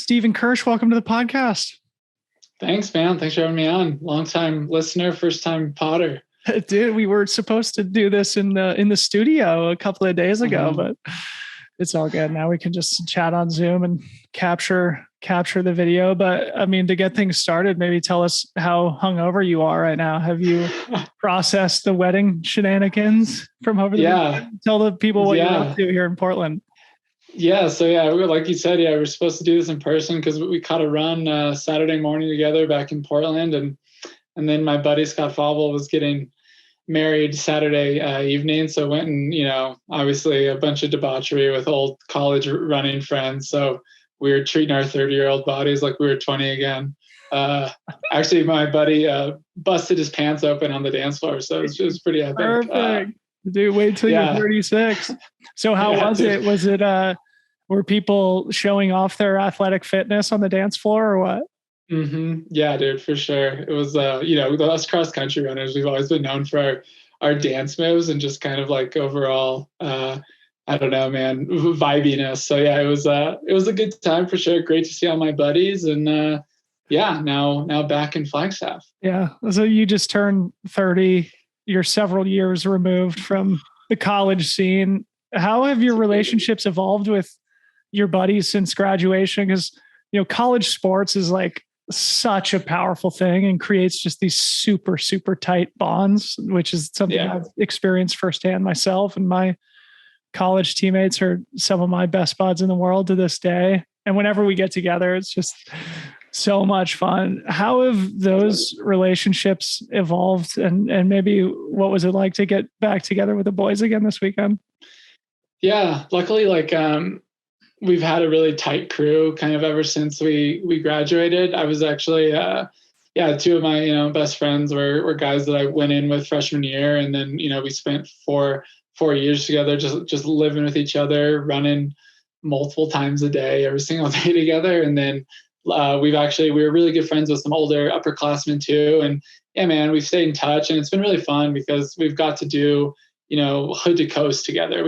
Stephen Kersh, welcome to the podcast. Thanks, man. Thanks for having me on. Long-time listener, first-time podder. Dude, we were supposed to do this in the studio a couple of days ago, but it's all good. Now we can just chat on Zoom and capture the video. But I mean, to get things started, maybe tell us how hungover you are right now. Have you processed the wedding shenanigans from over the weekend? Tell the people what you're up to here in Portland. So like you said, we were supposed to do this in person because we caught a run Saturday morning together back in Portland, and then my buddy Scott Fauble was getting married Saturday evening, so went and obviously a bunch of debauchery with old college running friends. So we were treating our 30-year-old bodies like we were 20 again. Actually, my buddy busted his pants open on the dance floor, so it was pretty epic. Perfect. Dude, wait till you're 36. So how was it? Was it were people showing off their athletic fitness on the dance floor or what? Mm-hmm. Yeah, dude, for sure. It was us cross country runners, we've always been known for our dance moves and just kind of like overall I don't know, man, vibiness. So yeah, it was a good time for sure. Great to see all my buddies, and now back in Flagstaff. Yeah. So you just turned 30. You're several years removed from the college scene. How have your relationships evolved with your buddies since graduation? Because, college sports is like such a powerful thing and creates just these super, super tight bonds, which is something I've experienced firsthand myself. And my college teammates are some of my best buds in the world to this day. And whenever we get together, it's just so much fun. How have those relationships evolved, and maybe what was it like to get back together with the boys again this weekend? Yeah, luckily, we've had a really tight crew kind of ever since we graduated. I was actually, two of my, best friends were guys that I went in with freshman year. And then, we spent four years together, just living with each other, running multiple times a day, every single day together. And then we were really good friends with some older upperclassmen too. And yeah, man, we've stayed in touch, and it's been really fun because we've got to do, hood to coast together.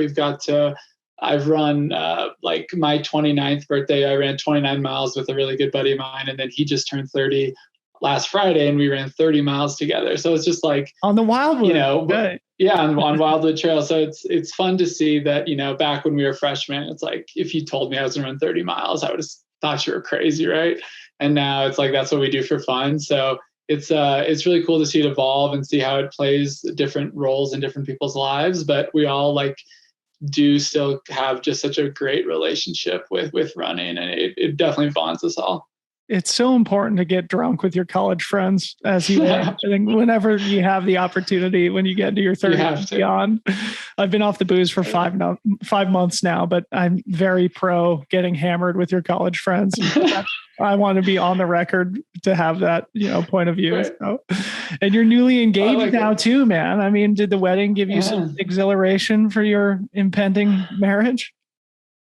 I've run my 29th birthday, I ran 29 miles with a really good buddy of mine. And then he just turned 30 last Friday, and we ran 30 miles together. So it's just like on the Wildwood, on Wildwood Trail. So it's fun to see that, back when we were freshmen, it's like, if you told me I was gonna run 30 miles, I would have thought you were crazy, right? And now it's like, that's what we do for fun. So it's really cool to see it evolve and see how it plays different roles in different people's lives. But we all do still have just such a great relationship with running, and it definitely bonds us all. It's so important to get drunk with your college friends as you age. I think whenever you have the opportunity, when you get into your 30s and beyond. I've been off the booze for 5 months now, but I'm very pro getting hammered with your college friends. I want to be on the record to have that, point of view. Right. So, and you're newly engaged now too, man. I mean, did the wedding give you some exhilaration for your impending marriage?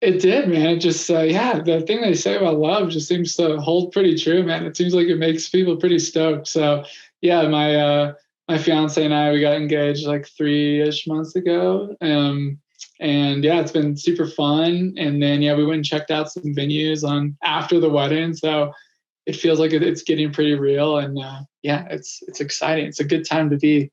It did, man. It just, the thing they say about love just seems to hold pretty true, man. It seems like it makes people pretty stoked. So yeah, my fiance and I, we got engaged 3-ish months ago. And yeah, it's been super fun. And then, we went and checked out some venues after the wedding. So it feels like it's getting pretty real. And it's exciting. It's a good time to be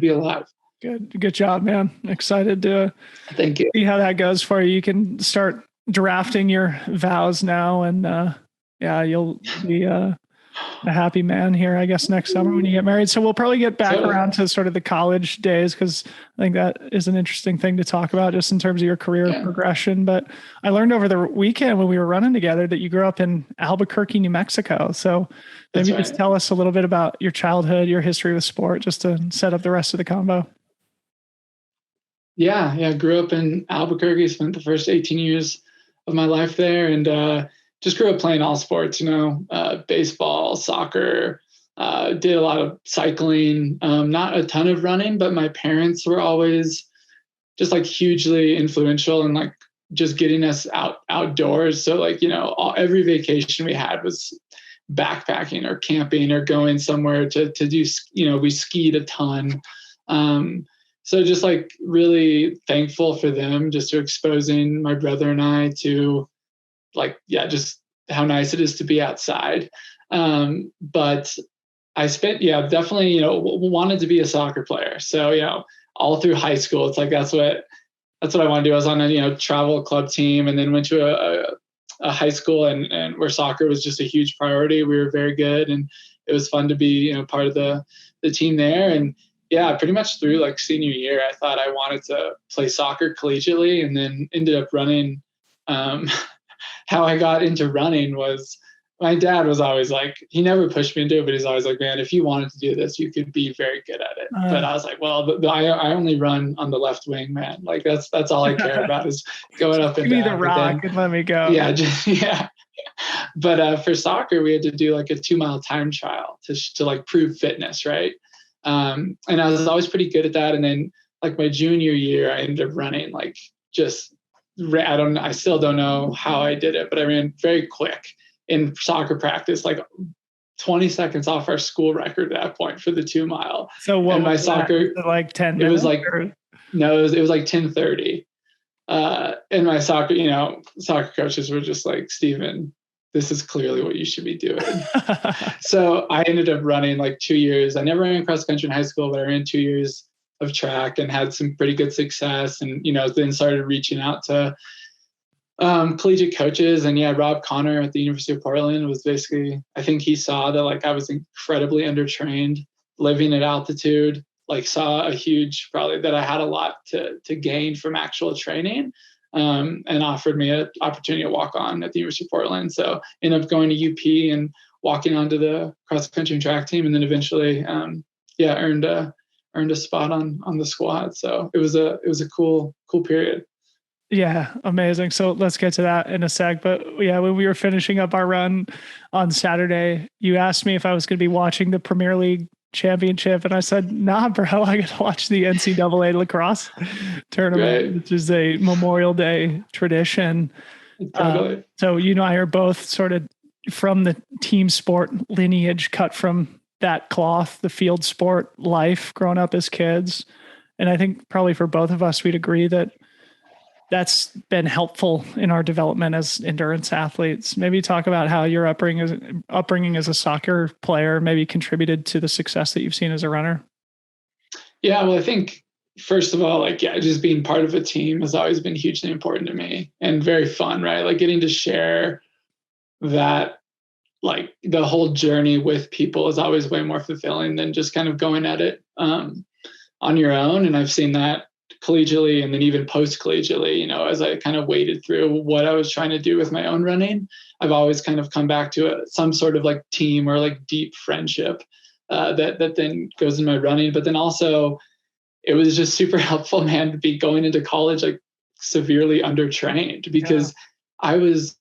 alive. Good job, man. Excited to Thank you. See how that goes for you. You can start drafting your vows now, and you'll be a happy man here, I guess, next summer when you get married. So we'll probably get back around to sort of the college days, because I think that is an interesting thing to talk about just in terms of your career progression. But I learned over the weekend when we were running together that you grew up in Albuquerque, New Mexico. So maybe just tell us a little bit about your childhood, your history with sport, just to set up the rest of the combo. Yeah. Grew up in Albuquerque, spent the first 18 years of my life there, and just grew up playing all sports, baseball, soccer, did a lot of cycling, not a ton of running, but my parents were always just hugely influential in just getting us outdoors. So every vacation we had was backpacking or camping or going somewhere to do, we skied a ton. So just really thankful for them, just to exposing my brother and I to just how nice it is to be outside. But I spent, definitely, wanted to be a soccer player. So, all through high school, it's like, that's what I wanted to do. I was on a, travel club team, and then went to a high school and where soccer was just a huge priority. We were very good, and it was fun to be, part of the team there. And yeah, pretty much through like senior year, I thought I wanted to play soccer collegiately, and then ended up running. How I got into running was, my dad was always like, he never pushed me to do it, but he's always like, man, if you wanted to do this, you could be very good at it. But I was like, well, I only run on the left wing, man. Like that's all I care about is going up and give me down. the rock and let me go. Yeah. But for soccer, we had to do like a 2-mile time trial to like prove fitness, right? And I was always pretty good at that. And then like my junior year, I ended up running like I still don't know how I did it, but I ran very quick in soccer practice, like 20 seconds off our school record at that point for the 2-mile. So what and my was soccer, that? Like 10 minutes? It was like, no, it was like 10:30. And my soccer coaches were just like, Steven, this is clearly what you should be doing. So I ended up running like 2 years. I never ran cross country in high school, but I ran 2 years of track and had some pretty good success. And, then started reaching out to collegiate coaches. And Rob Connor at the University of Portland was basically, I think he saw that like I was incredibly undertrained, living at altitude, like saw a huge, probably that I had a lot to gain from actual training, and offered me an opportunity to walk on at the University of Portland. So ended up going to UP and walking onto the cross country and track team, and then eventually, earned a spot on the squad. So it was a cool period. Yeah, amazing. So let's get to that in a sec. But yeah, when we were finishing up our run on Saturday, you asked me if I was going to be watching the Premier League championship. And I said, nah, bro, I got to watch the NCAA lacrosse tournament, right, which is a Memorial Day tradition. Totally. So you and I are both sort of from the team sport lineage, cut from that cloth, the field sport life growing up as kids. And I think probably for both of us, we'd agree that that's been helpful in our development as endurance athletes. Maybe talk about how your upbringing as a soccer player maybe contributed to the success that you've seen as a runner. Yeah, well, I think first of all, just being part of a team has always been hugely important to me and very fun, right? Like getting to share that, like the whole journey with people is always way more fulfilling than just kind of going at it on your own. And I've seen that collegially and then even post-collegiately, as I kind of waded through what I was trying to do with my own running, I've always kind of come back to some sort of like team or like deep friendship that then goes in my running. But then also it was just super helpful, man, to be going into college like severely undertrained because I was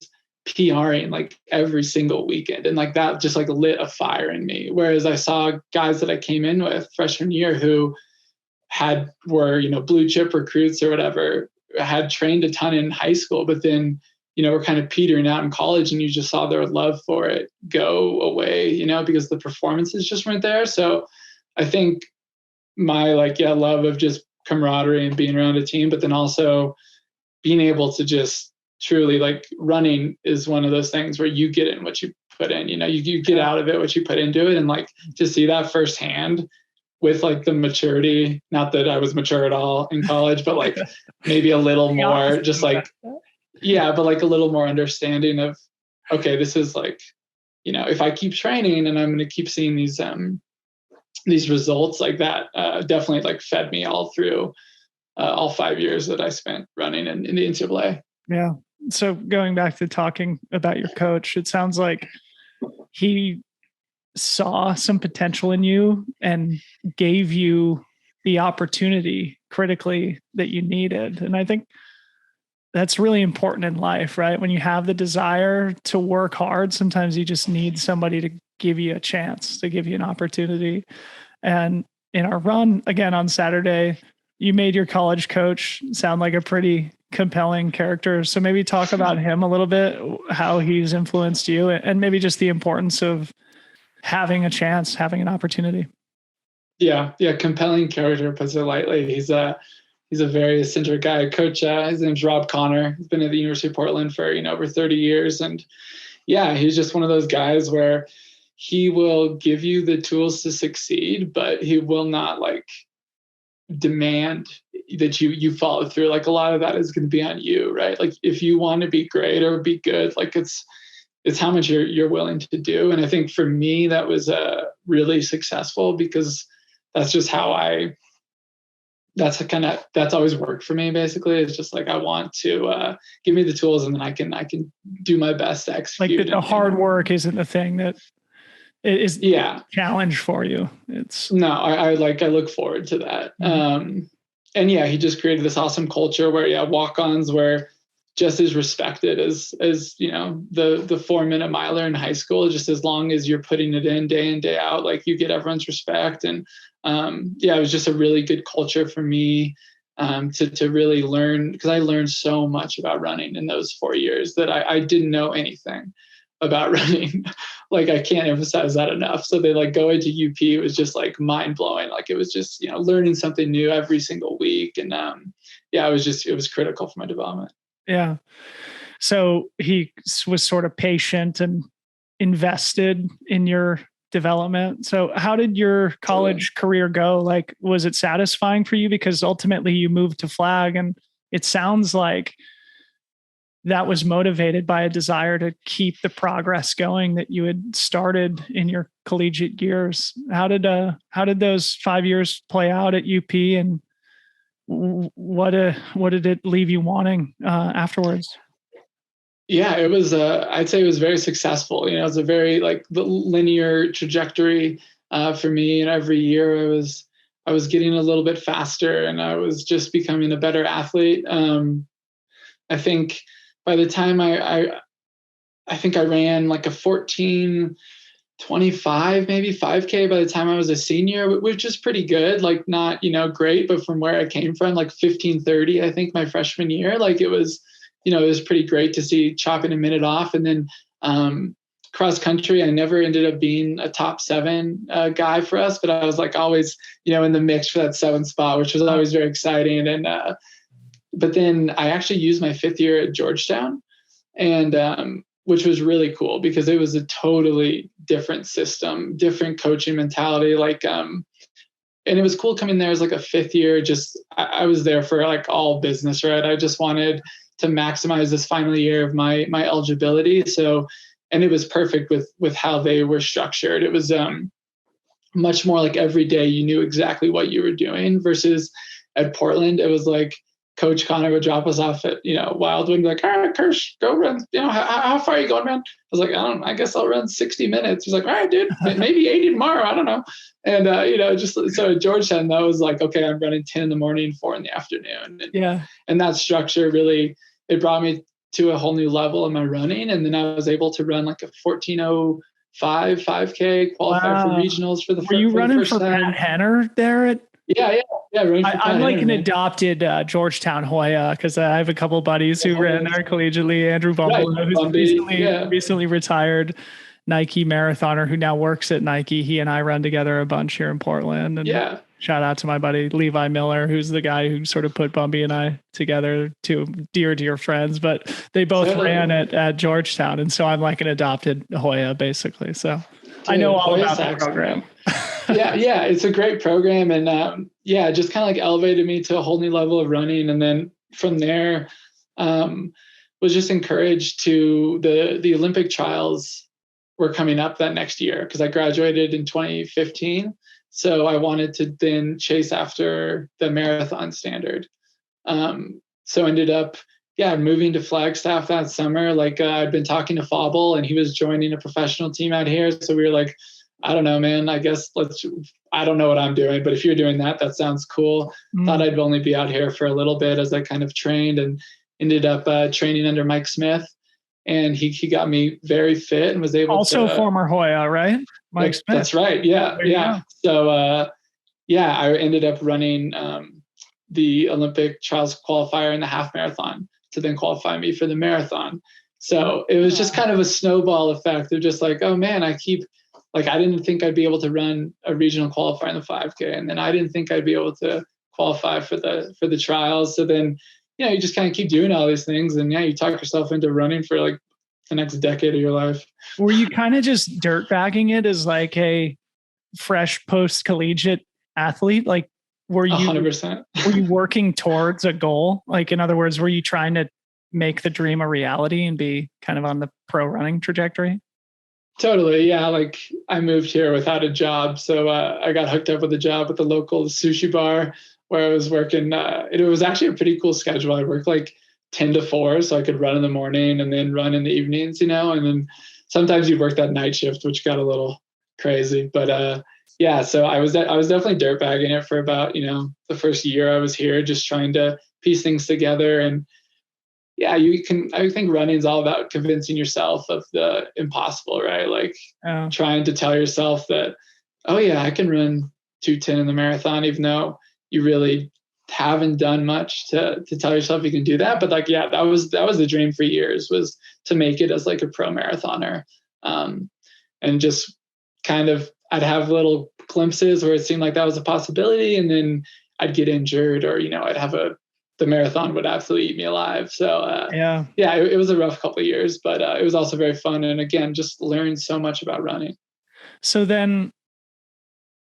PRing like every single weekend, and like that just like lit a fire in me. Whereas I saw guys that I came in with freshman year who were blue chip recruits or whatever, had trained a ton in high school, but then were kind of petering out in college, and you just saw their love for it go away, because the performances just weren't there. So I think my love of just camaraderie and being around a team, but then also being able to just truly like running is one of those things where you get in what you put in, you get out of it what you put into it, and like to see that firsthand with like the maturity, not that I was mature at all in college, but like maybe a little more just like, but like a little more understanding of, okay, this is like, if I keep training and I'm going to keep seeing these results like that, definitely like fed me all through all 5 years that I spent running in the NCAA. Yeah. So going back to talking about your coach, it sounds like he saw some potential in you and gave you the opportunity critically that you needed. And I think that's really important in life, right? When you have the desire to work hard, sometimes you just need somebody to give you a chance, to give you an opportunity. And in our run again on Saturday, you made your college coach sound like a pretty compelling character. So maybe talk about him a little bit, how he's influenced you, and maybe just the importance of having a chance, having an opportunity. Yeah. Compelling character, puts it lightly. He's a very eccentric guy. Coach, his name's Rob Connor. He's been at the University of Portland for, over 30 years. And yeah, he's just one of those guys where he will give you the tools to succeed, but he will not like demand that you follow through. Like a lot of that is going to be on you, right? Like if you want to be great or be good, like it's how much you're willing to do. And I think for me that was really successful because that's just how that's always worked for me. Basically, it's just like I want to give me the tools, and then I can do my best to execute. Like the hard work isn't the thing that is challenge for you. It's I look forward to that. And yeah, he just created this awesome culture where walk-ons were just as respected as the 4-minute miler in high school. Just as long as you're putting it in day out, like you get everyone's respect. And it was just a really good culture for me to really learn, because I learned so much about running in those 4 years that I didn't know anything about running. Like I can't emphasize that enough. So they like going to UP, it was just like mind blowing. Like it was just, learning something new every single week. And it was critical for my development. Yeah. So he was sort of patient and invested in your development. So how did your college career go? Like, was it satisfying for you? Because ultimately you moved to Flag, and it sounds like that was motivated by a desire to keep the progress going that you had started in your collegiate years. How did those 5 years play out at UP, and what did it leave you wanting afterwards? Yeah, it was, I'd say it was very successful. It was a very like linear trajectory for me. And every year I was getting a little bit faster, and I was just becoming a better athlete. I think by the time I think I ran like a 14:25, maybe 5K by the time I was a senior, which is pretty good. Like not, great, but from where I came from, like 15:30, I think my freshman year, like it was pretty great to see chopping a minute off. And then cross country, I never ended up being a top 7 guy for us, but I was like always, in the mix for that 7 spot, which was always very exciting. And but then I actually used my 5th year at Georgetown, and which was really cool because it was a totally different system, different coaching mentality. Like, and it was cool coming there as like a 5th year. Just I was there for like all business, right? I just wanted to maximize this final year of my eligibility. So, and it was perfect with how they were structured. It was much more like every day you knew exactly what you were doing, versus at Portland, it was like Coach Connor would drop us off at, Wildwood, like, all right, Kersh, go run. How far are you going, man? I was like, I guess I'll run 60 minutes. He's like, all right, dude, maybe 80 tomorrow. I don't know. And, just so at Georgetown, that was like, okay, I'm running 10 in the morning, 4 in the afternoon. And that structure really, it brought me to a whole new level in my running. And then I was able to run like a 14:05 5K, qualify for regionals for the first time. Were you running for Pat Henner there at? Yeah. I'm like an adopted Georgetown Hoya, because I have a couple of buddies who ran there collegiately. Andrew Bumble, who's recently retired Nike marathoner who now works at Nike. He and I run together a bunch here in Portland. And shout out to my buddy Levi Miller, who's the guy who sort of put Bumby and I together, two dear friends. But they both ran at Georgetown, and so I'm like an adopted Hoya basically. So dude, I know all about the program. yeah, it's a great program, and it just kind of like elevated me to a whole new level of running. And then from there, was just encouraged to the Olympic trials were coming up that next year, because I graduated in 2015. So I wanted to then chase after the marathon standard. So ended up, moving to Flagstaff that summer. Like I'd been talking to Fauble, and he was joining a professional team out here. So we were like, I don't know, man, I guess I don't know what I'm doing, but if you're doing that sounds cool. Thought I'd only be out here for a little bit as I kind of trained, and ended up training under Mike Smith. And he got me very fit and was able also to former Hoya, right? Mike Smith. That's right. Yeah. So, I ended up running the Olympic trials qualifier in the half marathon to then qualify me for the marathon. So it was just kind of a snowball effect of just like, oh man, I didn't think I'd be able to run a regional qualifier in the 5K. And then I didn't think I'd be able to qualify for the trials. So then, you just kind of keep doing all these things. And you talk yourself into running for like the next decade of your life. Were you kind of just dirtbagging it as like a fresh post-collegiate athlete? Like, were you 100%. Were you working towards a goal? Like, in other words, were you trying to make the dream a reality and be kind of on the pro running trajectory? Totally. Yeah. Like I moved here without a job. So I got hooked up with a job at the local sushi bar where I was working. It was actually a pretty cool schedule. I worked like 10 to 4. So I could run in the morning and then run in the evenings, and then sometimes you'd work that night shift, which got a little crazy. But yeah, so I was definitely dirtbagging it for about, the first year I was here, just trying to piece things together. And yeah, I think running is all about convincing yourself of the impossible, right? Like trying to tell yourself that, oh yeah, I can run 2:10 in the marathon, even though you really haven't done much to tell yourself you can do that. But like, yeah, that was the dream for years, was to make it as like a pro marathoner. And just kind of, I'd have little glimpses where it seemed like that was a possibility. And then I'd get injured, or, I'd have the marathon would absolutely eat me alive. So yeah, it was a rough couple of years, but it was also very fun. And again, just learned so much about running. So then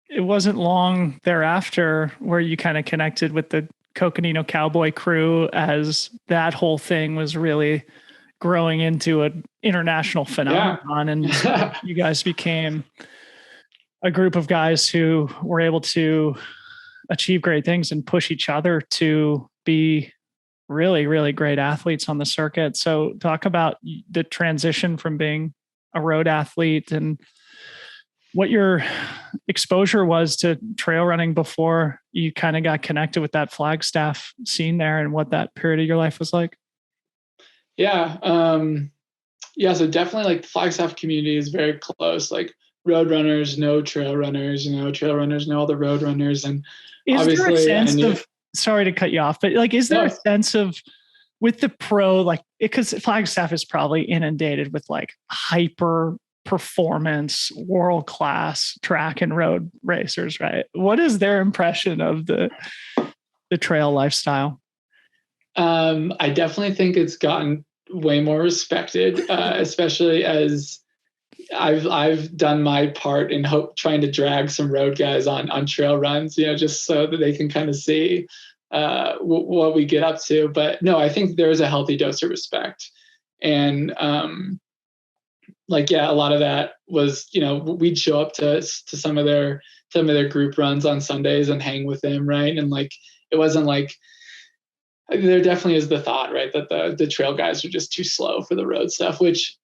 it wasn't long thereafter where you kind of connected with the Coconino Cowboy crew, as that whole thing was really growing into an international phenomenon. Yeah. And so you guys became a group of guys who were able to achieve great things and push each other to be really, really great athletes on the circuit. So talk about the transition from being a road athlete and what your exposure was to trail running before you kind of got connected with that Flagstaff scene there, and what that period of your life was like. Yeah. So definitely like the Flagstaff community is very close. Like road runners know trail runners, trail runners know all the road runners. And is there a sense of, sorry to cut you off, but like, is there a sense of, with the pro, like, because Flagstaff is probably inundated with like hyper performance, world-class track and road racers, right? What is their impression of the trail lifestyle? I definitely think it's gotten way more respected, especially as I've done my part in trying to drag some road guys on trail runs, just so that they can kind of see what we get up to. But no, I think there is a healthy dose of respect. And a lot of that was, we'd show up to some of their group runs on Sundays and hang with them, right? And like, it wasn't like, there definitely is the thought, right, that the trail guys are just too slow for the road stuff, which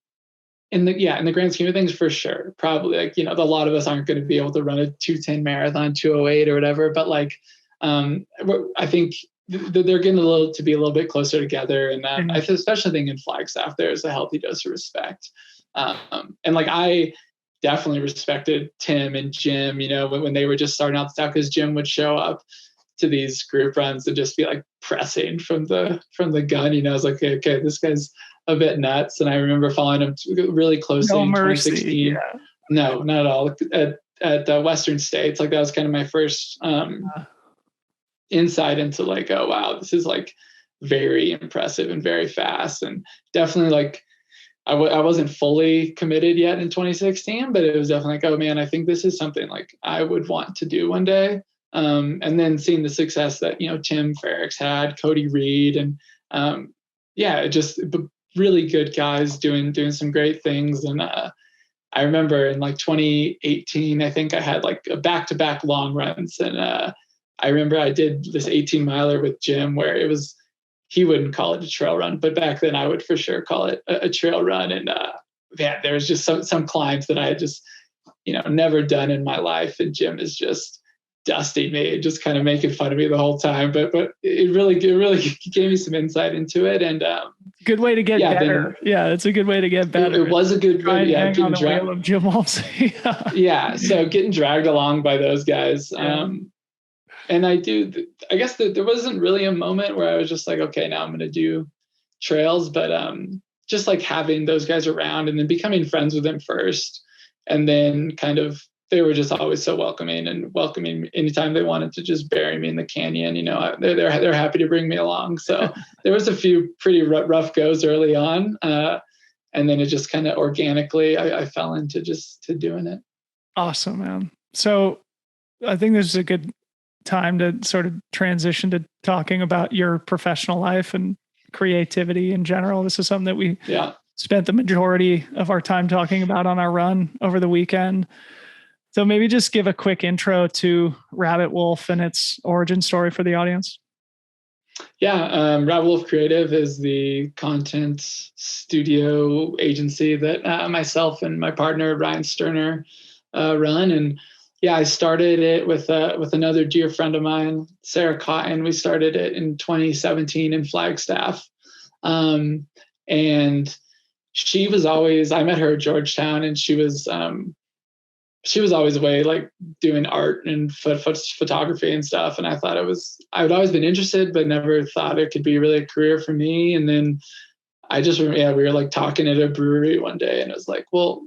in the grand scheme of things, for sure, probably, like, a lot of us aren't going to be able to run a 2:10 marathon, 2:08 or whatever. But like, I think they're getting to be a little bit closer together. And I especially think in Flagstaff, there's a healthy dose of respect. And like, I definitely respected Tim and Jim, when they were just starting out the stuff, because Jim would show up to these group runs and just be like pressing from the gun. I was like, okay, this guy's a bit nuts. And I remember following him really closely in 2016. Yeah. No, not at all. At the Western States, like that was kind of my first insight into like, oh wow, this is like very impressive and very fast. And definitely like, I wasn't fully committed yet in 2016, but it was definitely like, oh man, I think this is something like I would want to do one day. And then seeing the success that, Tim Ferrick's had, Cody Reed, and just really good guys doing some great things. And I remember in like 2018, I think I had like a back-to-back long runs. And I remember I did this 18 miler with Jim where he wouldn't call it a trail run, but back then I would for sure call it a trail run. And there was just some climbs that I had just, never done in my life. And Jim is just dusting me, just kind of making fun of me the whole time. But it really gave me some insight into it. And good way to get better. It's a good way to get better. It was a good way. Yeah, hang on the wheel of Jim Walmsley. Yeah, so getting dragged along by those guys. Yeah. And I guess there wasn't really a moment where I was just like, okay, now I'm going to do trails, but just like having those guys around and then becoming friends with them first. And then kind of, they were just always so welcoming anytime they wanted to just bury me in the canyon. They're happy to bring me along. So there was a few pretty rough goes early on. And then it just kind of organically, I fell into just to doing it. Awesome, man. So I think this is a good time to sort of transition to talking about your professional life and creativity in general. This is something that we spent the majority of our time talking about on our run over the weekend. So maybe just give a quick intro to Rabbit Wolf and its origin story for the audience. Yeah, Rabbit Wolf Creative is the content studio agency that myself and my partner Ryan Sterner run. And I started it with another dear friend of mine, Sarah Cotton. We started it in 2017 in Flagstaff, and she was always. I met her at Georgetown, and she was always away like doing art and photography and stuff. And I thought I'd always been interested, but never thought it could be really a career for me. And then I just remember, we were like talking at a brewery one day, and I was like, well,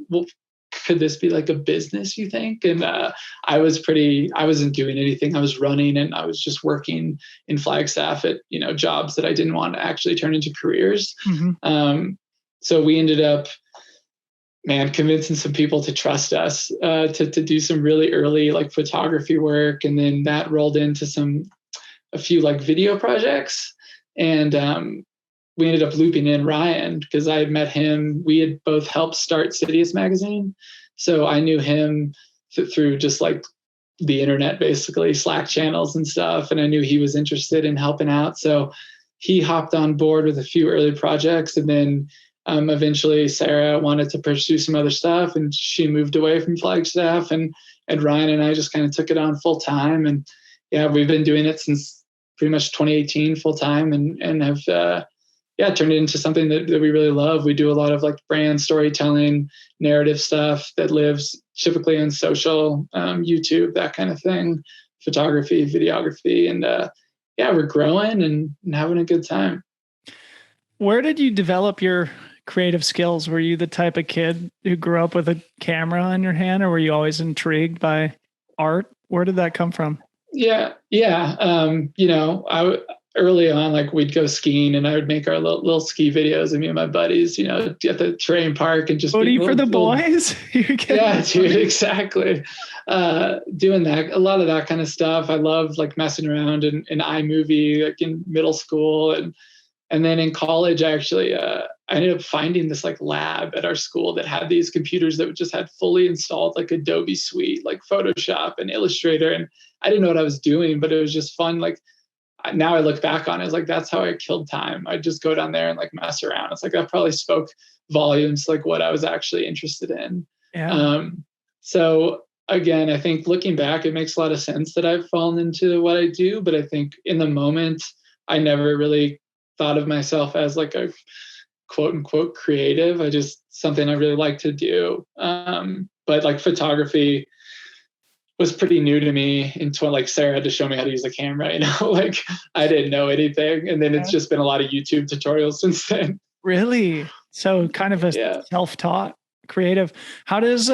could this be like a business, you think? And I wasn't doing anything. I was running, and I was just working in Flagstaff at, jobs that I didn't want to actually turn into careers. Mm-hmm. So we ended up, convincing some people to trust us to do some really early like photography work. And then that rolled into a few like video projects. And we ended up looping in Ryan because I had met him. We had both helped start Sidious magazine. So I knew him through just like the internet, basically Slack channels and stuff. And I knew he was interested in helping out. So he hopped on board with a few early projects. And then eventually Sarah wanted to pursue some other stuff, and she moved away from Flagstaff, and Ryan and I just kind of took it on full time. And we've been doing it since pretty much 2018 full time, and have turned it into something that we really love. We do a lot of like brand storytelling, narrative stuff that lives typically on social, YouTube, that kind of thing, photography, videography, and we're growing and having a good time. Where did you develop your creative skills? Were you the type of kid who grew up with a camera in your hand, or were you always intrigued by art? Where did that come from? Yeah. Early on, like we'd go skiing, and I would make our little ski videos of me and my buddies, at the terrain park, and just Booty for the boys. Yeah, dude, exactly. Doing that, a lot of that kind of stuff. I loved like messing around in iMovie, like in middle school, and then in college, I actually I ended up finding this like lab at our school that had these computers that just had fully installed like Adobe Suite, like Photoshop and Illustrator. And I didn't know what I was doing, but it was just fun. Like now I look back on it, it's like, that's how I killed time. I'd just go down there and like mess around. It's like, that probably spoke volumes, like what I was actually interested in. Yeah. So again, I think looking back, it makes a lot of sense that I've fallen into what I do. But I think in the moment, I never really thought of myself as like a quote unquote creative. I just something I really like to do. But like photography was pretty new to me until like Sarah had to show me how to use a camera, like I didn't know anything. And then it's just been a lot of YouTube tutorials since then. Really? So kind of a self-taught creative. How does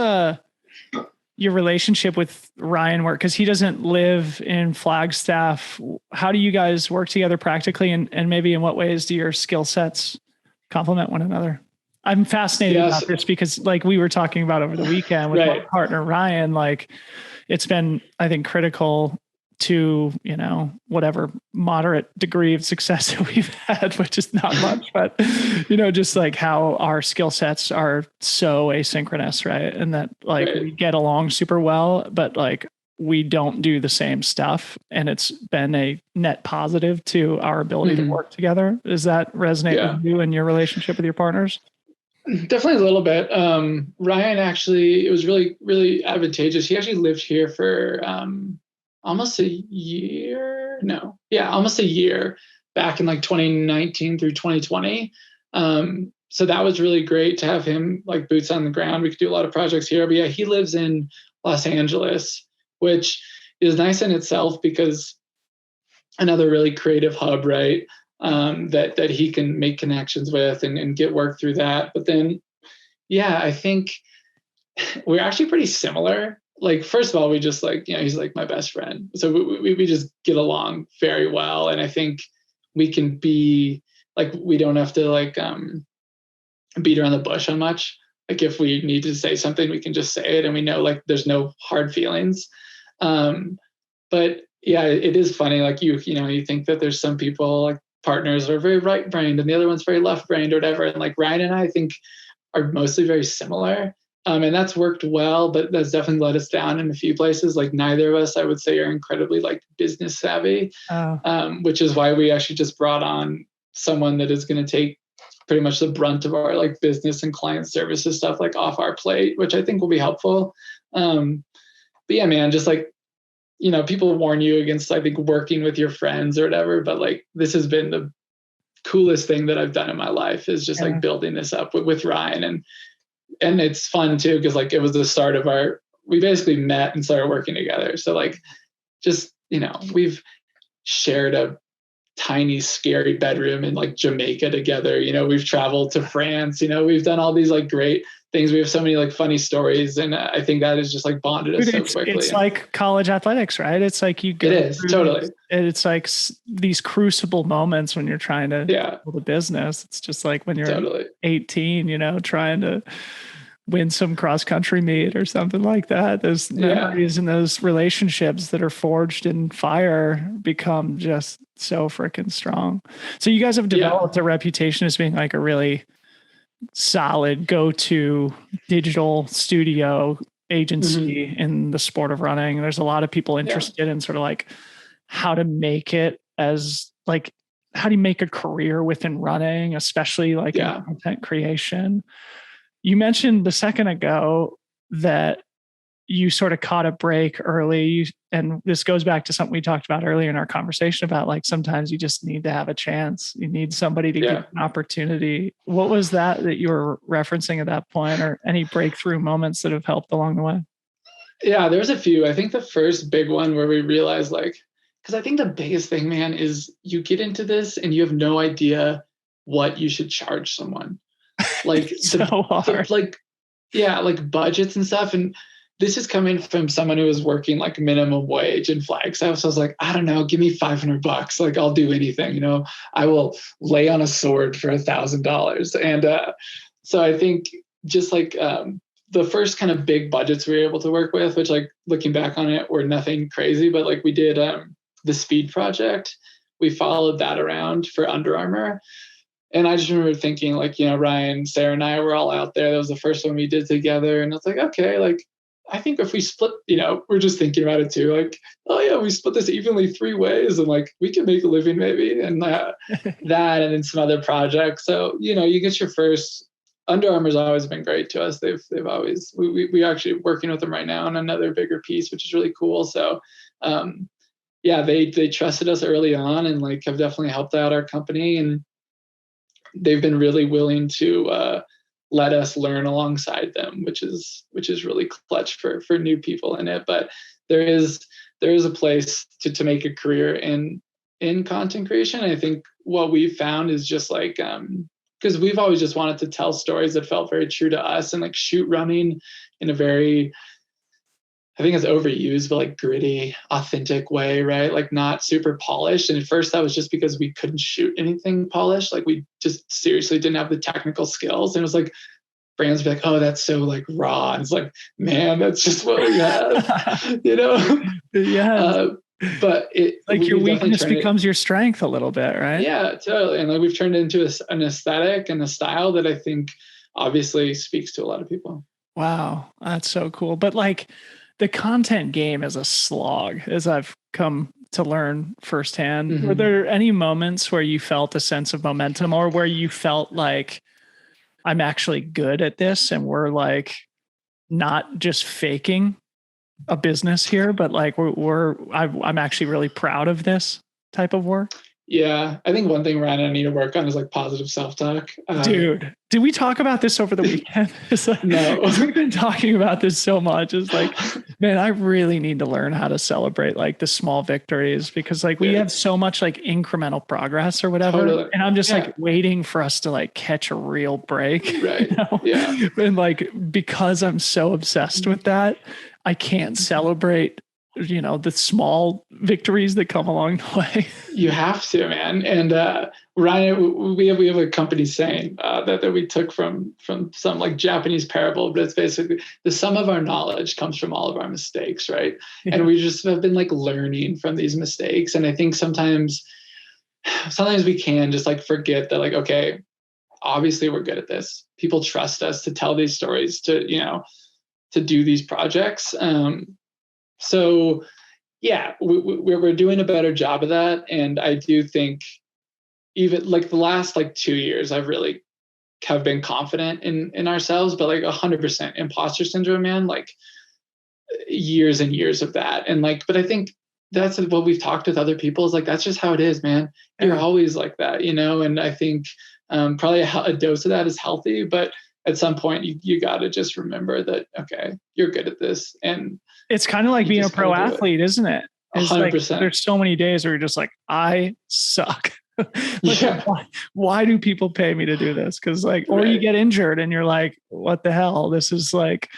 your relationship with Ryan work? Because he doesn't live in Flagstaff. How do you guys work together practically? And maybe in what ways do your skill sets complement one another? I'm fascinated about this because like we were talking about over the weekend with my partner, Ryan, like it's been, I think, critical to, whatever moderate degree of success that we've had, which is not much, but, just like how our skill sets are so asynchronous, right? And that like we get along super well, but like we don't do the same stuff. And it's been a net positive to our ability to work together. Does that resonate with you and your relationship with your partners? Definitely a little bit. Ryan actually, it was really, really advantageous. He actually lived here for almost a year. Almost a year back in like 2019 through 2020. So that was really great to have him like boots on the ground. We could do a lot of projects here. But he lives in Los Angeles, which is nice in itself because another really creative hub, right? That he can make connections with and get work through that. But then, I think we're actually pretty similar. Like, first of all, we just like, he's like my best friend. So we just get along very well. And I think we can be like, we don't have to like, beat around the bush on much. Like if we need to say something, we can just say it, and we know like there's no hard feelings. But yeah, it is funny. Like you think that there's some people, like partners, are very right brained and the other one's very left brained or whatever. And like Ryan and I think are mostly very similar. And that's worked well, but that's definitely let us down in a few places. Like neither of us, I would say, are incredibly like business savvy, which is why we actually just brought on someone that is going to take pretty much the brunt of our like business and client services stuff like off our plate, which I think will be helpful. But yeah, man, just like, people warn you against, I think, working with your friends or whatever, but like this has been the coolest thing that I've done in my life, is just like building this up with Ryan. And it's fun too, because like it was the start of we basically met and started working together. So like, just, we've shared a tiny, scary bedroom in like Jamaica together. We've traveled to France, we've done all these like great things. We have so many like funny stories. And I think that has just like bonded us so quickly. It's like college athletics, right? It's like you go. It is totally. It's like these crucible moments when you're trying to build a business. It's just like when you're 18, trying to win some cross country meet or something like that. Those memories and those relationships that are forged in fire become just so freaking strong. So you guys have developed a reputation as being like a really solid go-to digital studio agency in the sport of running. There's a lot of people interested in sort of like how to make it as like, how do you make a career within running, especially like in content creation? You mentioned a second ago that you sort of caught a break early. And this goes back to something we talked about earlier in our conversation about like, sometimes you just need to have a chance. You need somebody to give an opportunity. What was that you were referencing at that point, or any breakthrough moments that have helped along the way? Yeah, there's a few. I think the first big one where we realized like, because I think the biggest thing, man, is you get into this and you have no idea what you should charge someone. Like so hard. Like budgets and stuff. And this is coming from someone who was working like minimum wage in Flagstaff. So I was like, I don't know, give me $500. Like I'll do anything, I will lay on a sword for $1,000. And so I think just like the first kind of big budgets we were able to work with, which like looking back on it were nothing crazy, but like we did the Speed Project. We followed that around for Under Armour. And I just remember thinking like, Ryan, Sarah and I were all out there. That was the first one we did together. And it's like, okay, like, I think if we split, we're just thinking about it too. Like, oh yeah, we split this evenly 3 ways and like, we can make a living maybe. And that, and then some other projects. So, you get your first. Under Armour's always been great to us. They've always, we actually working with them right now on another bigger piece, which is really cool. So, they trusted us early on and like have definitely helped out our company. And they've been really willing to let us learn alongside them, which is really clutch for new people in it. But there is a place to make a career in content creation. I think what we've found is just like because we've always just wanted to tell stories that felt very true to us and like shoot running in a very, I think it's overused, but like gritty, authentic way, right? Like not super polished. And at first that was just because we couldn't shoot anything polished. Like we just seriously didn't have the technical skills. And it was like, brands be like, oh, that's so like raw. And it's like, man, that's just what we have, Yeah. But it like your weakness becomes your strength a little bit, right? Yeah, totally. And like we've turned it into an aesthetic and a style that I think obviously speaks to a lot of people. Wow. That's so cool. But like, the content game is a slog, as I've come to learn firsthand. Mm-hmm. Were there any moments where you felt a sense of momentum or where you felt like I'm actually good at this and we're like not just faking a business here, but like I'm actually really proud of this type of work? Yeah, I think one thing Ryan and I need to work on is like positive self-talk. Dude, did we talk about this over the weekend? Like, no. We've been talking about this so much. It's like, man, I really need to learn how to celebrate like the small victories because like we have so much like incremental progress or whatever. Totally. And I'm just like waiting for us to like catch a real break. Right. Yeah. And like, because I'm so obsessed with that, I can't celebrate the small victories that come along the way. You have to, man. And Ryan, we have a company saying that we took from some like Japanese parable, but it's basically the sum of our knowledge comes from all of our mistakes, right? Yeah. And we just have been like learning from these mistakes. And I think sometimes we can just like forget that, like, okay, obviously we're good at this. People trust us to tell these stories, to do these projects. So yeah, we're doing a better job of that. And I do think even like the last like 2 years, I've really have been confident in ourselves, but like 100% imposter syndrome, man, like years and years of that. And like, but I think that's what we've talked with other people is like, that's just how it is, man. You're always like that, and I think probably a dose of that is healthy, but at some point you got to just remember that, okay, you're good at this. And it's kind of like being a pro athlete, isn't it? It's 100%. Like, there's so many days where you're just like, I suck. Like, yeah. Why do people pay me to do this? Because like, or you get injured and you're like, what the hell? This is like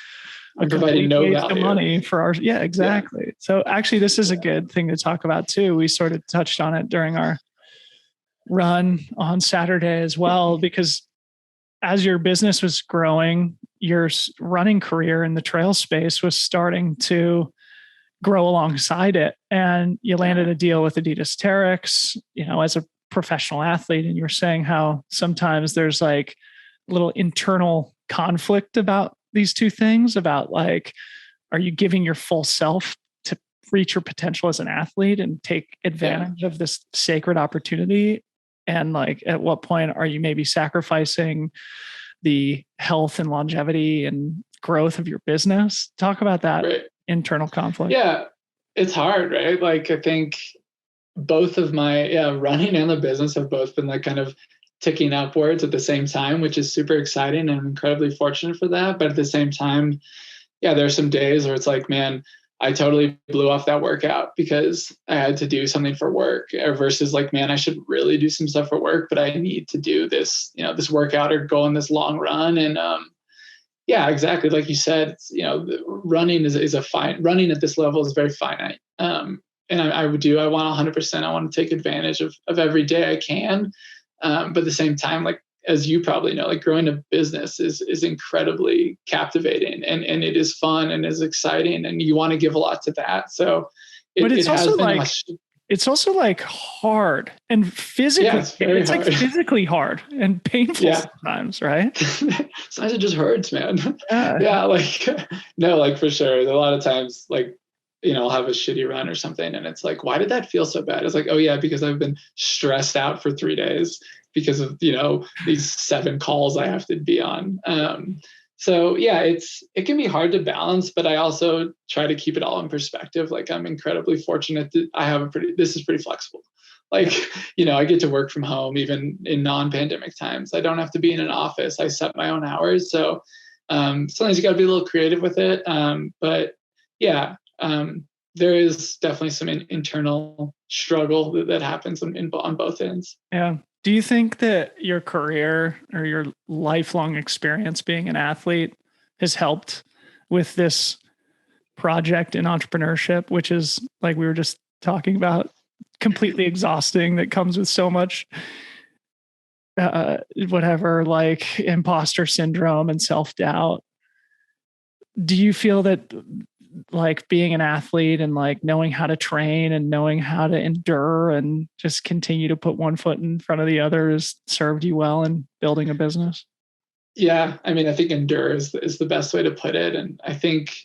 I'm providing no waste of money for our. Yeah, exactly. Yeah. So actually, this is a good thing to talk about too. We sort of touched on it during our run on Saturday as well, because as your business was growing, your running career in the trail space was starting to grow alongside it. And you landed a deal with Adidas Terrex, as a professional athlete. And you're saying how sometimes there's like a little internal conflict about these two things, about like, are you giving your full self to reach your potential as an athlete and take advantage of this sacred opportunity? And like, at what point are you maybe sacrificing the health and longevity and growth of your business? Talk about that internal conflict. Yeah, it's hard, right? Like, I think both of my running and the business have both been like kind of ticking upwards at the same time, which is super exciting, and I'm incredibly fortunate for that. But at the same time, there's some days where it's like, man, I totally blew off that workout because I had to do something for work, versus like, man, I should really do some stuff for work, but I need to do this, this workout or go on this long run. And exactly. Like you said, running running at this level is very finite. And I want 100%, I want to take advantage of every day I can. But at the same time, like, as you probably know, like growing a business is incredibly captivating, and it is fun and is exciting, and you want to give a lot to that. So it's also like hard and physically, it's like physically hard and painful sometimes, right? Sometimes it just hurts, man. Like, no, like for sure. A lot of times, like, I'll have a shitty run or something, and it's like, why did that feel so bad? It's like, oh yeah, because I've been stressed out for 3 days because of, these 7 calls I have to be on. So it can be hard to balance, but I also try to keep it all in perspective. Like, I'm incredibly fortunate that I have this is pretty flexible. Like, I get to work from home even in non-pandemic times. I don't have to be in an office. I set my own hours. So sometimes you got to be a little creative with it. But there is definitely some internal struggle that happens on both ends. Yeah. Do you think that your career or your lifelong experience being an athlete has helped with this project in entrepreneurship, which is, like we were just talking about, completely exhausting, that comes with so much like imposter syndrome and self-doubt? Do you feel that like being an athlete and like knowing how to train and knowing how to endure and just continue to put one foot in front of the other has served you well in building a business? Yeah. I mean, I think endure is the best way to put it. And I think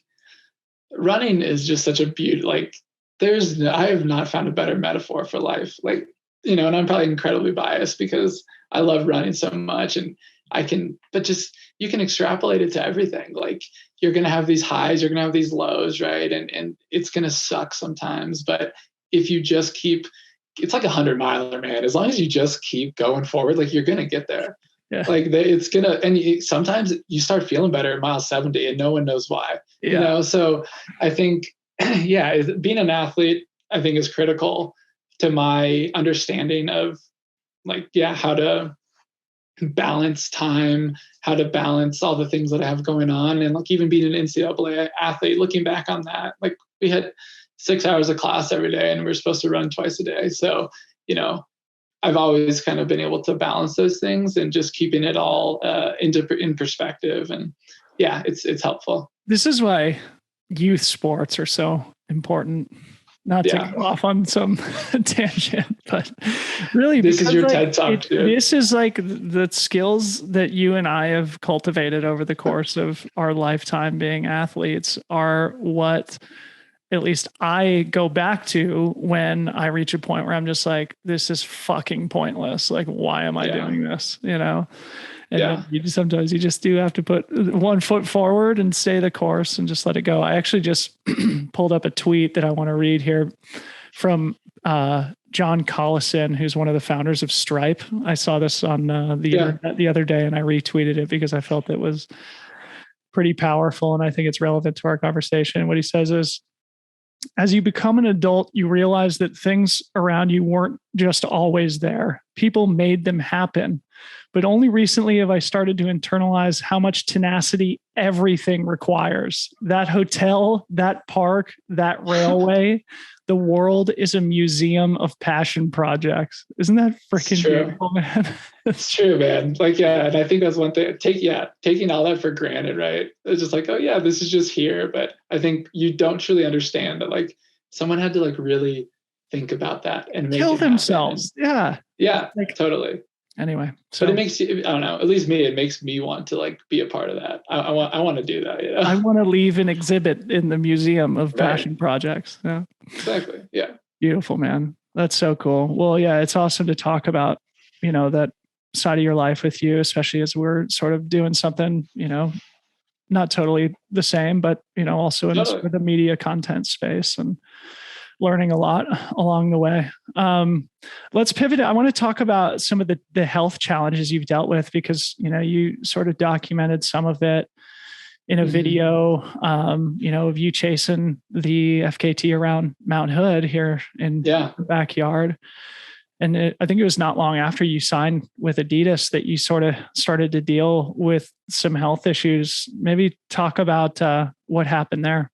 running is just such a beauty. Like, I have not found a better metaphor for life. Like, and I'm probably incredibly biased because I love running so much, and you can extrapolate it to everything. Like, you're going to have these highs, you're going to have these lows, right? And it's going to suck sometimes, but if you just it's like 100-miler, man. As long as you just keep going forward, like, you're going to get there. Yeah. Like, sometimes you start feeling better at mile 70 and no one knows why, So I think, being an athlete, I think, is critical to my understanding of like, how to balance time, how to balance all the things that I have going on. And like, even being an NCAA athlete, looking back on that, like, we had 6 hours of class every day and we're supposed to run twice a day. So, I've always kind of been able to balance those things and just keeping it all in perspective. And yeah, it's helpful. This is why youth sports are so important. Not to go off on some tangent, but really, this is your TED Talk, dude. This is like the skills that you and I have cultivated over the course of our lifetime being athletes are what at least I go back to when I reach a point where I'm just like, this is fucking pointless. Like, why am I doing this? And sometimes you just do have to put one foot forward and stay the course and just let it go. I actually just pulled up a tweet that I want to read here from John Collison, who's one of the founders of Stripe. I saw this on the internet the other day and I retweeted it because I felt it was pretty powerful. And I think it's relevant to our conversation. What he says is, as you become an adult, you realize that things around you weren't just always there. People made them happen. But only recently have I started to internalize how much tenacity everything requires. That hotel, that park, that railway, the world is a museum of passion projects. Isn't that freaking beautiful, man? It's true, man. Like, yeah. And I think that's one thing, taking all that for granted, right? It's just like, oh yeah, this is just here. But I think you don't truly understand that like someone had to like really think about that and make kill themselves. Yeah, like, totally. Anyway, but it makes you, I don't know, at least me, it makes me want to like be a part of that. I want to do that. I want to leave an exhibit in the museum of passion projects. Yeah, exactly. Yeah. Beautiful, man. That's so cool. Well, yeah, it's awesome to talk about, that side of your life with you, especially as we're sort of doing something, not totally the same, but, also in sort of the media content space and learning a lot along the way. Let's pivot. I want to talk about some of the health challenges you've dealt with because, you sort of documented some of it in a video, of you chasing the FKT around Mount Hood here in the backyard. And I think it was not long after you signed with Adidas that you sort of started to deal with some health issues. Maybe talk about what happened there.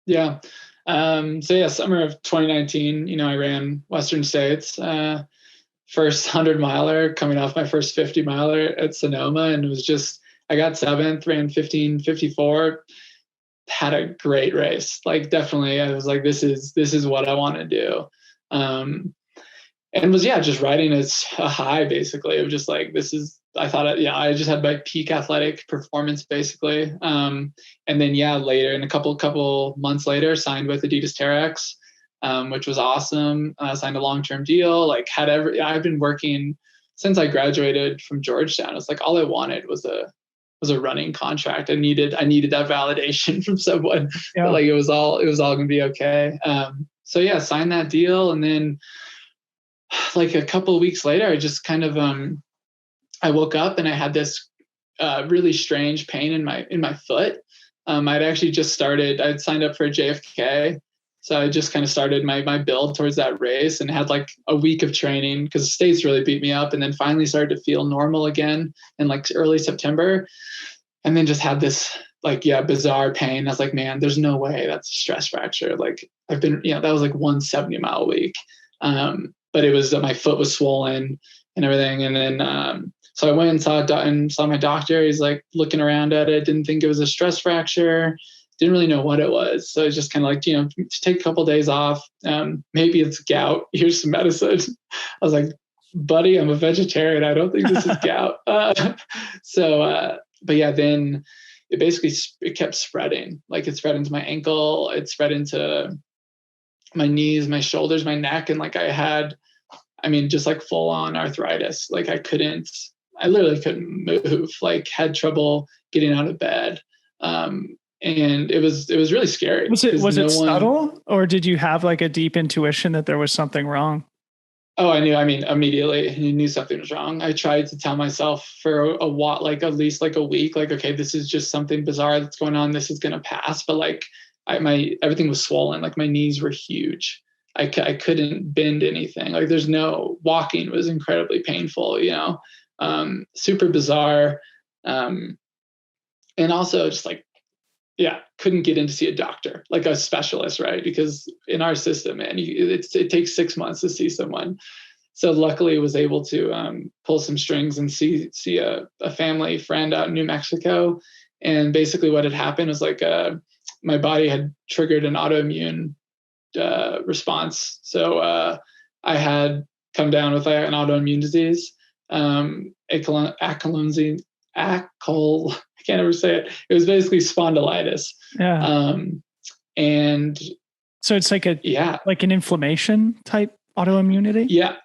Yeah. Summer of 2019, I ran Western States, first 100 miler coming off my first 50 miler at Sonoma. And it was just, I got 7th, ran 15:54, had a great race. Like definitely I was like, this is what I want to do. And was, just riding as a high, basically. It was just like, I thought, I just had my peak athletic performance, basically. And then, later, in a couple months later, signed with Adidas Terrex, which was awesome. Signed a long-term deal. I've been working since I graduated from Georgetown. It's like all I wanted was a running contract. I needed that validation from someone. Yeah. But it was all going to be okay. Signed that deal, and then like a couple of weeks later, I just kind of I woke up and I had this really strange pain in my foot. I'd actually I'd signed up for a JFK. So I just kind of started my build towards that race and had like a week of training because the States really beat me up, and then finally started to feel normal again in like early September. And then just had this bizarre pain. I was like, man, there's no way that's a stress fracture. Like I've been, that was like 170 mile a week. But it was, my foot was swollen and everything. And then, so I went and saw my doctor. He's like looking around at it, didn't think it was a stress fracture, didn't really know what it was. So it's just kind of like, take a couple of days off. Maybe it's gout. Here's some medicine. I was like, buddy, I'm a vegetarian. I don't think this is gout. Then it basically, it kept spreading. Like it spread into my ankle. It spread into my knees, my shoulders, my neck. And like I had, just like full on arthritis. Like I literally couldn't move, like had trouble getting out of bed. And it was really scary. Was it subtle, or did you have like a deep intuition that there was something wrong? Oh, I knew, immediately I knew something was wrong. I tried to tell myself for a while, like at least like a week, like, okay, this is just something bizarre that's going on. This is going to pass. But like everything was swollen. Like my knees were huge. I couldn't bend anything. Like walking was incredibly painful, super bizarre. And also just like couldn't get in to see a doctor, like a specialist, right? Because in our system, man, it takes 6 months to see someone. So luckily was able to pull some strings and see a family friend out in New Mexico. And basically what had happened was like my body had triggered an autoimmune response. So I had come down with an autoimmune disease, ankylosing, I can't ever say it. It was basically spondylitis. Yeah. And so it's like like an inflammation type autoimmunity. Yeah,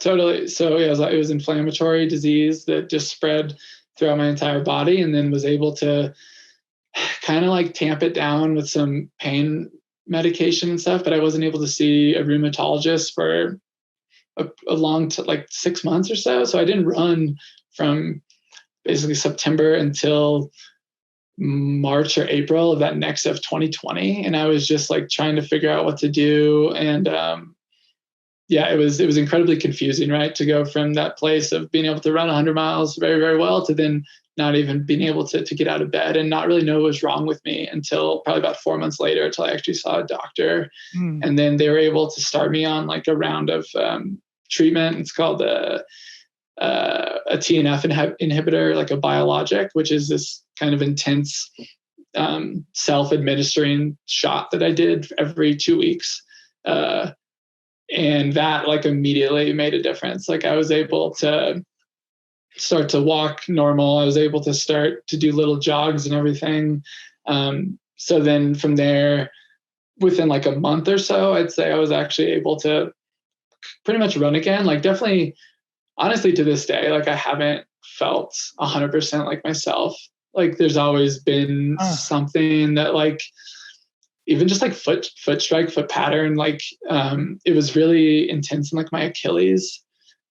totally. So it was inflammatory disease that just spread throughout my entire body, and then was able to kind of like tamp it down with some pain medication and stuff. But I wasn't able to see a rheumatologist for a long like 6 months or so. So I didn't run from basically September until March or April of that next of 2020. And I was just like trying to figure out what to do. And it was incredibly confusing, right? To go from that place of being able to run 100 miles very, very well to then not even being able to get out of bed and not really know what was wrong with me until probably about 4 months later, until I actually saw a doctor. And then they were able to start me on like a round of treatment. It's called a TNF inhibitor, like a biologic, which is this kind of intense self-administering shot that I did every 2 weeks. And that like immediately made a difference. Like I was able to start to walk normal. I was able to start to do little jogs and everything. So then from there, within like a month or so, I'd say I was actually able to pretty much run again. Like definitely, honestly, to this day, like I haven't felt 100% like myself. Like there's always been something that like, even just like foot strike, foot pattern, like it was really intense in like my Achilles.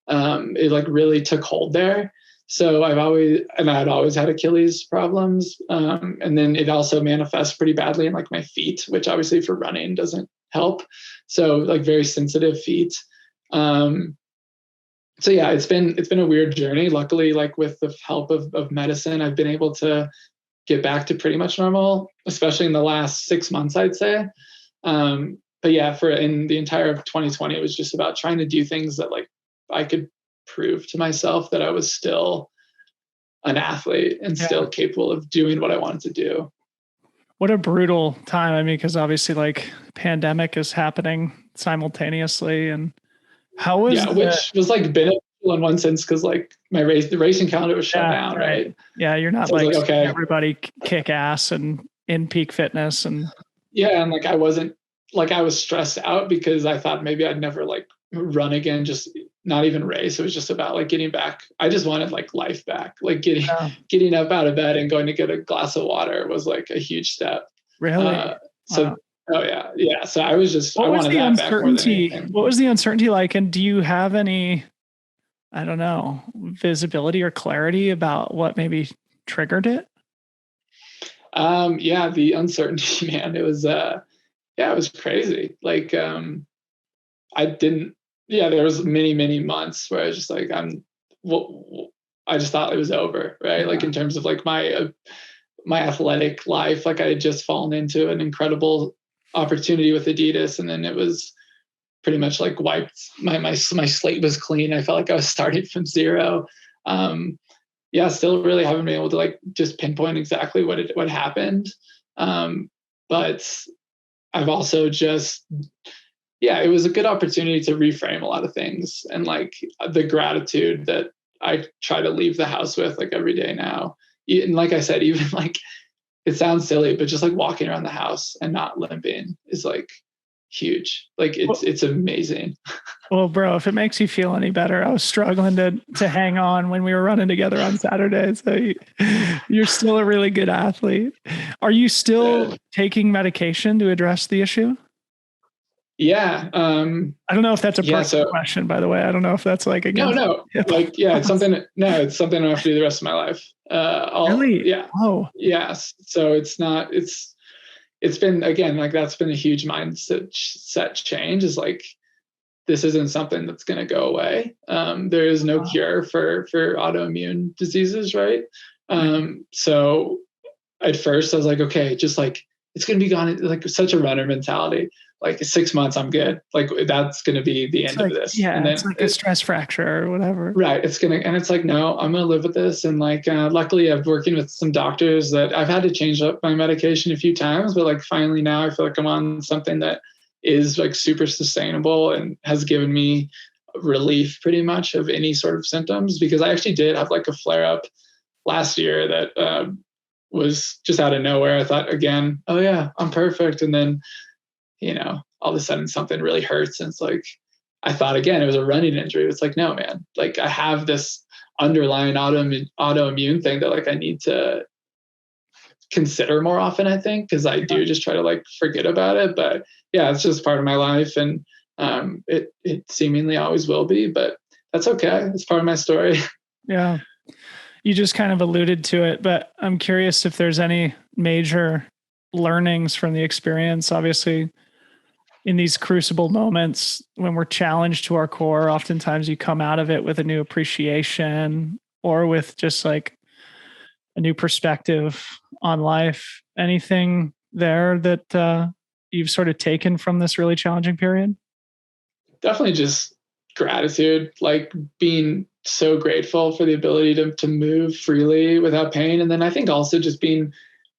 It like really took hold there. So I'd always had Achilles problems. And then it also manifests pretty badly in like my feet, which obviously for running doesn't help. So like very sensitive feet. So yeah, it's been a weird journey. Luckily, like with the help of medicine, I've been able to get back to pretty much normal, especially in the last 6 months, I'd say. But yeah, in the entire of 2020, it was just about trying to do things that like I could prove to myself that I was still an athlete and still capable of doing what I wanted to do. What a brutal time. I mean, because obviously like pandemic is happening simultaneously. And how was which was like beneficial in one sense because like the racing calendar was shut down, right? Yeah, you're not so like okay, everybody kick ass and in peak fitness and and like I was stressed out because I thought maybe I'd never like run again, just not even race. It was just about like getting back. I just wanted like life back, like getting up out of bed and going to get a glass of water was like a huge step. Really? Oh yeah. So I was just, what was the uncertainty? What was the uncertainty like? And do you have any, I don't know, visibility or clarity about what maybe triggered it? The uncertainty, man, it was crazy. Like, there was many months where I was just like, I just thought it was over, right? Yeah. Like in terms of like my athletic life, like I had just fallen into an incredible opportunity with Adidas. And then it was pretty much like wiped. My slate was clean. I felt like I was starting from zero. Still really haven't been able to like just pinpoint exactly what happened. But I've also just, it was a good opportunity to reframe a lot of things and like the gratitude that I try to leave the house with like every day now. And like I said, even like, it sounds silly, but just like walking around the house and not limping is like huge. Like it's amazing. Well, bro, if it makes you feel any better, I was struggling to hang on when we were running together on Saturday. So you're still a really good athlete. Are you still taking medication to address the issue? Yeah. I don't know if that's a personal question, by the way. I don't know if that's like against. No. Like, it's something I have to do the rest of my life. Really? Yeah. Oh, yes. So it's been, again, like that's been a huge mindset change, is like, this isn't something that's going to go away. There is no cure for autoimmune diseases. Right. So at first I was like, okay, just like, it's going to be gone. Like such a runner mentality. Like 6 months, I'm good. Like that's going to be the end of this. Yeah. And then it's like a stress fracture or whatever. right. And it's like, no, I'm going to live with this. And like, luckily I've working with some doctors that I've had to change up my medication a few times, but like finally now I feel like I'm on something that is like super sustainable and has given me relief pretty much of any sort of symptoms, because I actually did have like a flare up last year that was just out of nowhere. I thought again, oh yeah, I'm perfect. And then, all of a sudden something really hurts. And it's like, I thought again, it was a running injury. It's like, no, man, like I have this underlying autoimmune thing that like I need to consider more often, I think, because I do just try to like forget about it. But yeah, it's just part of my life. And it seemingly always will be, but that's okay. It's part of my story. Yeah. You just kind of alluded to it, but I'm curious if there's any major learnings from the experience. Obviously, in these crucible moments when we're challenged to our core, oftentimes you come out of it with a new appreciation or with just like a new perspective on life. Anything there that you've sort of taken from this really challenging period? Definitely just gratitude, like being so grateful for the ability to move freely without pain. And then I think also just being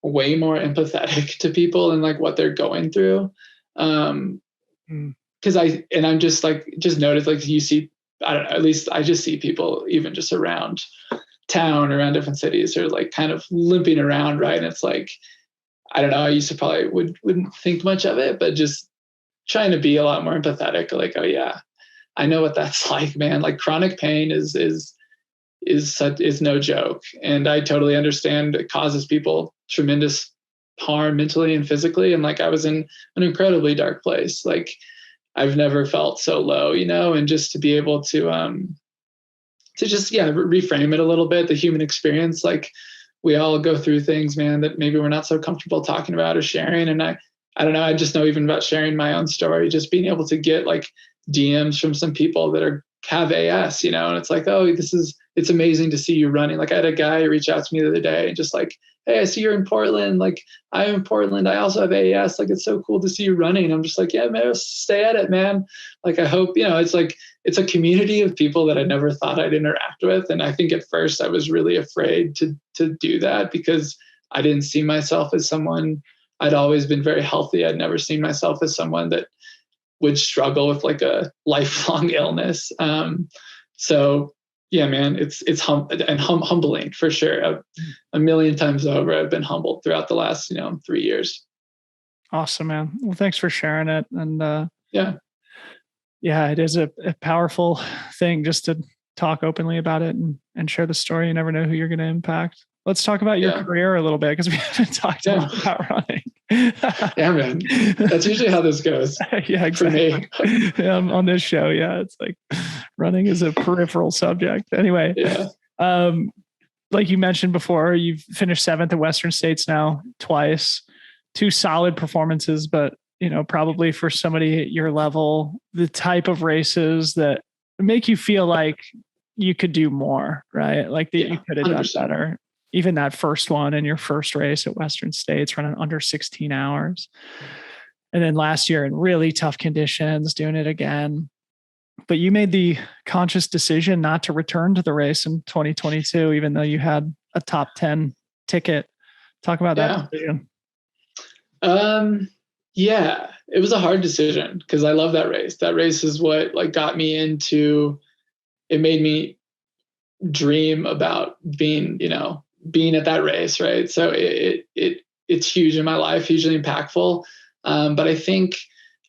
way more empathetic to people and like what they're going through. Cause I'm just like, just noticed like you see, I don't know, at least I just see people even just around town, around different cities are like kind of limping around. Right. And it's like, I don't know, I used to probably wouldn't think much of it, but just trying to be a lot more empathetic. Like, oh yeah, I know what that's like, man. Like chronic pain is no joke. And I totally understand it causes people tremendous harm mentally and physically. And like, I was in an incredibly dark place. Like I've never felt so low, and just to be able to just, reframe it a little bit, the human experience. Like we all go through things, man, that maybe we're not so comfortable talking about or sharing. And I don't know, I just know even about sharing my own story, just being able to get like DMs from some people that have AS, and it's like, oh, it's amazing to see you running. Like I had a guy reach out to me the other day and just like, hey, I see you're in Portland. Like I'm in Portland. I also have AS. Like, it's so cool to see you running. I'm just like, yeah, man, stay at it, man. Like, I hope, it's like, it's a community of people that I never thought I'd interact with. And I think at first I was really afraid to do that because I didn't see myself as someone. I'd always been very healthy. I'd never seen myself as someone that would struggle with like a lifelong illness. So yeah, man, it's humbling for sure. A million times over, I've been humbled throughout the last, 3 years. Awesome, man. Well, thanks for sharing it. And yeah, it is a powerful thing just to talk openly about it and share the story. You never know who you're going to impact. Let's talk about your career a little bit because we haven't talked a lot about running. Yeah, man. That's usually how this goes. Yeah, exactly. For me. On this show, it's like running is a peripheral subject. Anyway, like you mentioned before, you've finished 7th at Western States now twice, 2 solid performances, but probably for somebody at your level, the type of races that make you feel like you could do more, right? Like that you could have 100%. Done better. Even that first one in your first race at Western States, running under 16 hours. And then last year in really tough conditions, doing it again. But you made the conscious decision not to return to the race in 2022, even though you had a top 10 ticket. Talk about that decision. Yeah, it was a hard decision because I love that race. That race is what like got me into, it made me dream about being at that race. Right. So it's huge in my life, hugely impactful. But I think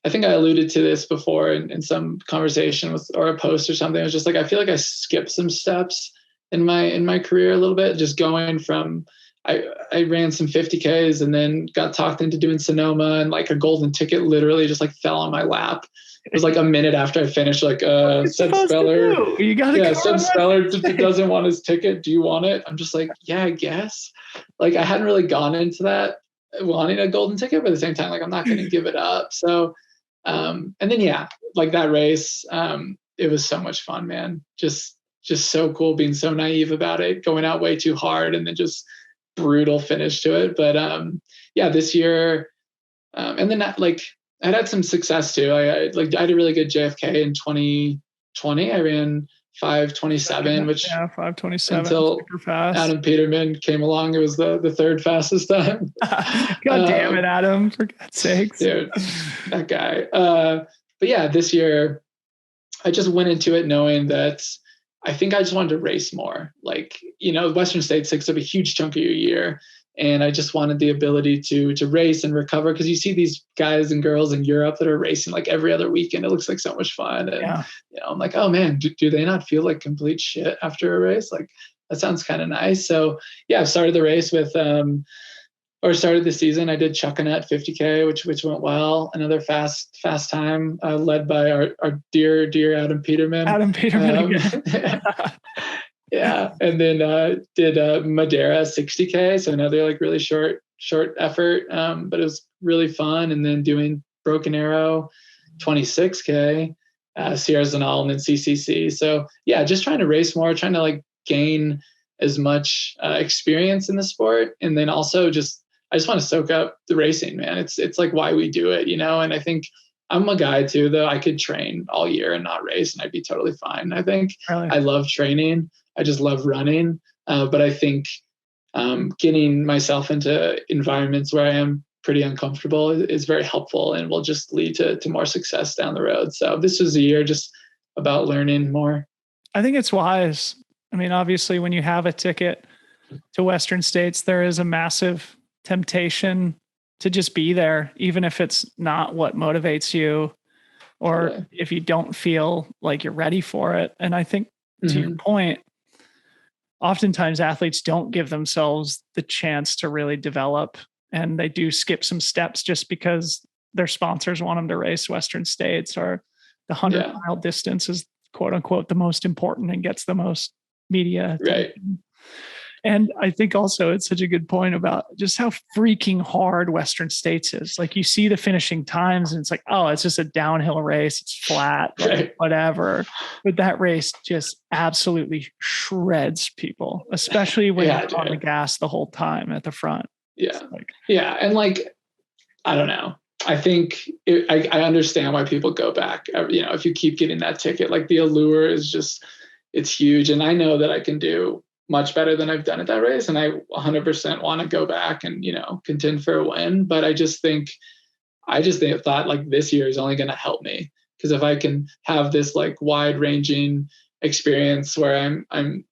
I alluded to this before in some conversation or a post or something. It was just like, I feel like I skipped some steps in my career a little bit, just going from, I ran some 50Ks and then got talked into doing Sonoma, and like a golden ticket literally just like fell on my lap. It was like a minute after I finished, like Seb Speller. You got to Seb Speller doesn't want his ticket. Do you want it? I'm just like, yeah, I guess. Like I hadn't really gone into that wanting a golden ticket, but at the same time, like I'm not going to give it up. So, and then like that race, it was so much fun, man. Just so cool, being so naive about it, going out way too hard, and then just brutal finish to it. But yeah, this year, and then like I'd had some success too. I had a really good JFK in 2020. I ran 5:27, which 5:27 until super fast. Adam Peterman came along, it was the third fastest time. God damn it, Adam! For God's sakes, dude, that guy. But yeah, this year I just went into it knowing that I think I just wanted to race more. Like, Western States takes up a huge chunk of your year. And I just wanted the ability to race and recover, because you see these guys and girls in Europe that are racing like every other weekend. It looks like so much fun. And I'm like, oh man, do they not feel like complete shit after a race? Like, that sounds kind of nice. So yeah, I started the race with started the season. I did Chuckanet 50K, which went well. Another fast time, led by our dear Adam Peterman. Again. Yeah. And then did Madeira 60K. So another like really short effort. But it was really fun. And then doing Broken Arrow 26K, Sierra Zanal, and then CCC. So yeah, just trying to race more, trying to like gain as much experience in the sport. And then also I just want to soak up the racing, man. It's like why we do it, and I think I'm a guy too, though. I could train all year and not race and I'd be totally fine. I think really? I love training. I just love running. But I think getting myself into environments where I am pretty uncomfortable is very helpful and will just lead to more success down the road. So this was a year just about learning more. I think it's wise. I mean, obviously, when you have a ticket to Western States, there is a massive temptation to just be there, even if it's not what motivates you, or if you don't feel like you're ready for it. And I think to your point, oftentimes athletes don't give themselves the chance to really develop, and they do skip some steps just because their sponsors want them to race Western States, or the 100-mile distance is quote unquote the most important and gets the most media attention. And I think also it's such a good point about just how freaking hard Western States is. Like, you see the finishing times and it's like, oh, it's just a downhill race. It's flat, like, whatever. But that race just absolutely shreds people, especially when you're on the gas the whole time at the front. Yeah. And like, I don't know. I think I understand why people go back. If you keep getting that ticket, like the allure is just, it's huge. And I know that I can do much better than I've done at that race. And I 100% want to go back and, contend for a win. But I thought like this year is only going to help me, because if I can have this like wide ranging experience where I'm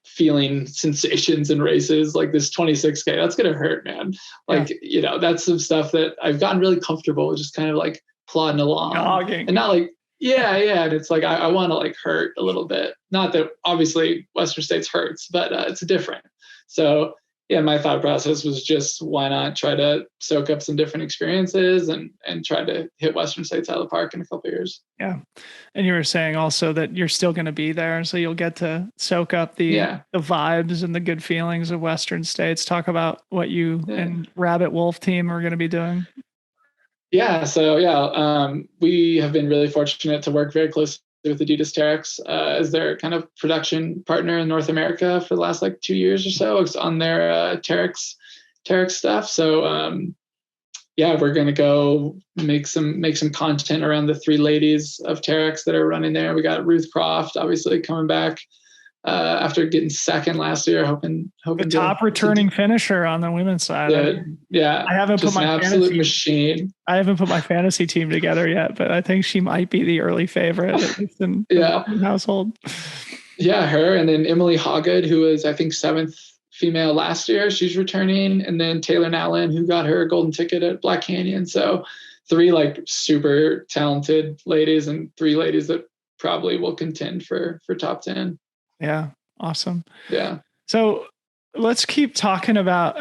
feeling sensations in races like this 26K, that's going to hurt, man. Like, that's some stuff that I've gotten really comfortable with, just kind of like plodding along. Jogging. And not like, and it's like, I want to like hurt a little bit. Not that obviously Western States hurts, but it's different. So yeah, my thought process was just, why not try to soak up some different experiences and try to hit Western States out of the park in a couple of years. Yeah. And you were saying also that you're still going to be there, so you'll get to soak up the vibes and the good feelings of Western States. Talk about what you and Rabbit Wolf team are going to be doing. Yeah. So we have been really fortunate to work very closely with Adidas Terrex as their kind of production partner in North America for the last like 2 years or so. It's on their Terrex stuff. So we're going to go make some content around the 3 ladies of Terrex that are running there. We got Ruth Croft obviously coming back after getting second last year, hoping the top returning finisher on the women's side. I haven't put my absolute machine. I haven't put my fantasy team together yet, but I think she might be the early favorite, at least in the household. Yeah, her, and then Emily Hoggood, who was I think 7th female last year, she's returning, and then Taylor Nowlin, who got her golden ticket at Black Canyon. So 3 like super talented ladies, and 3 ladies that probably will contend for top 10. Yeah. Awesome. Yeah. So let's keep talking about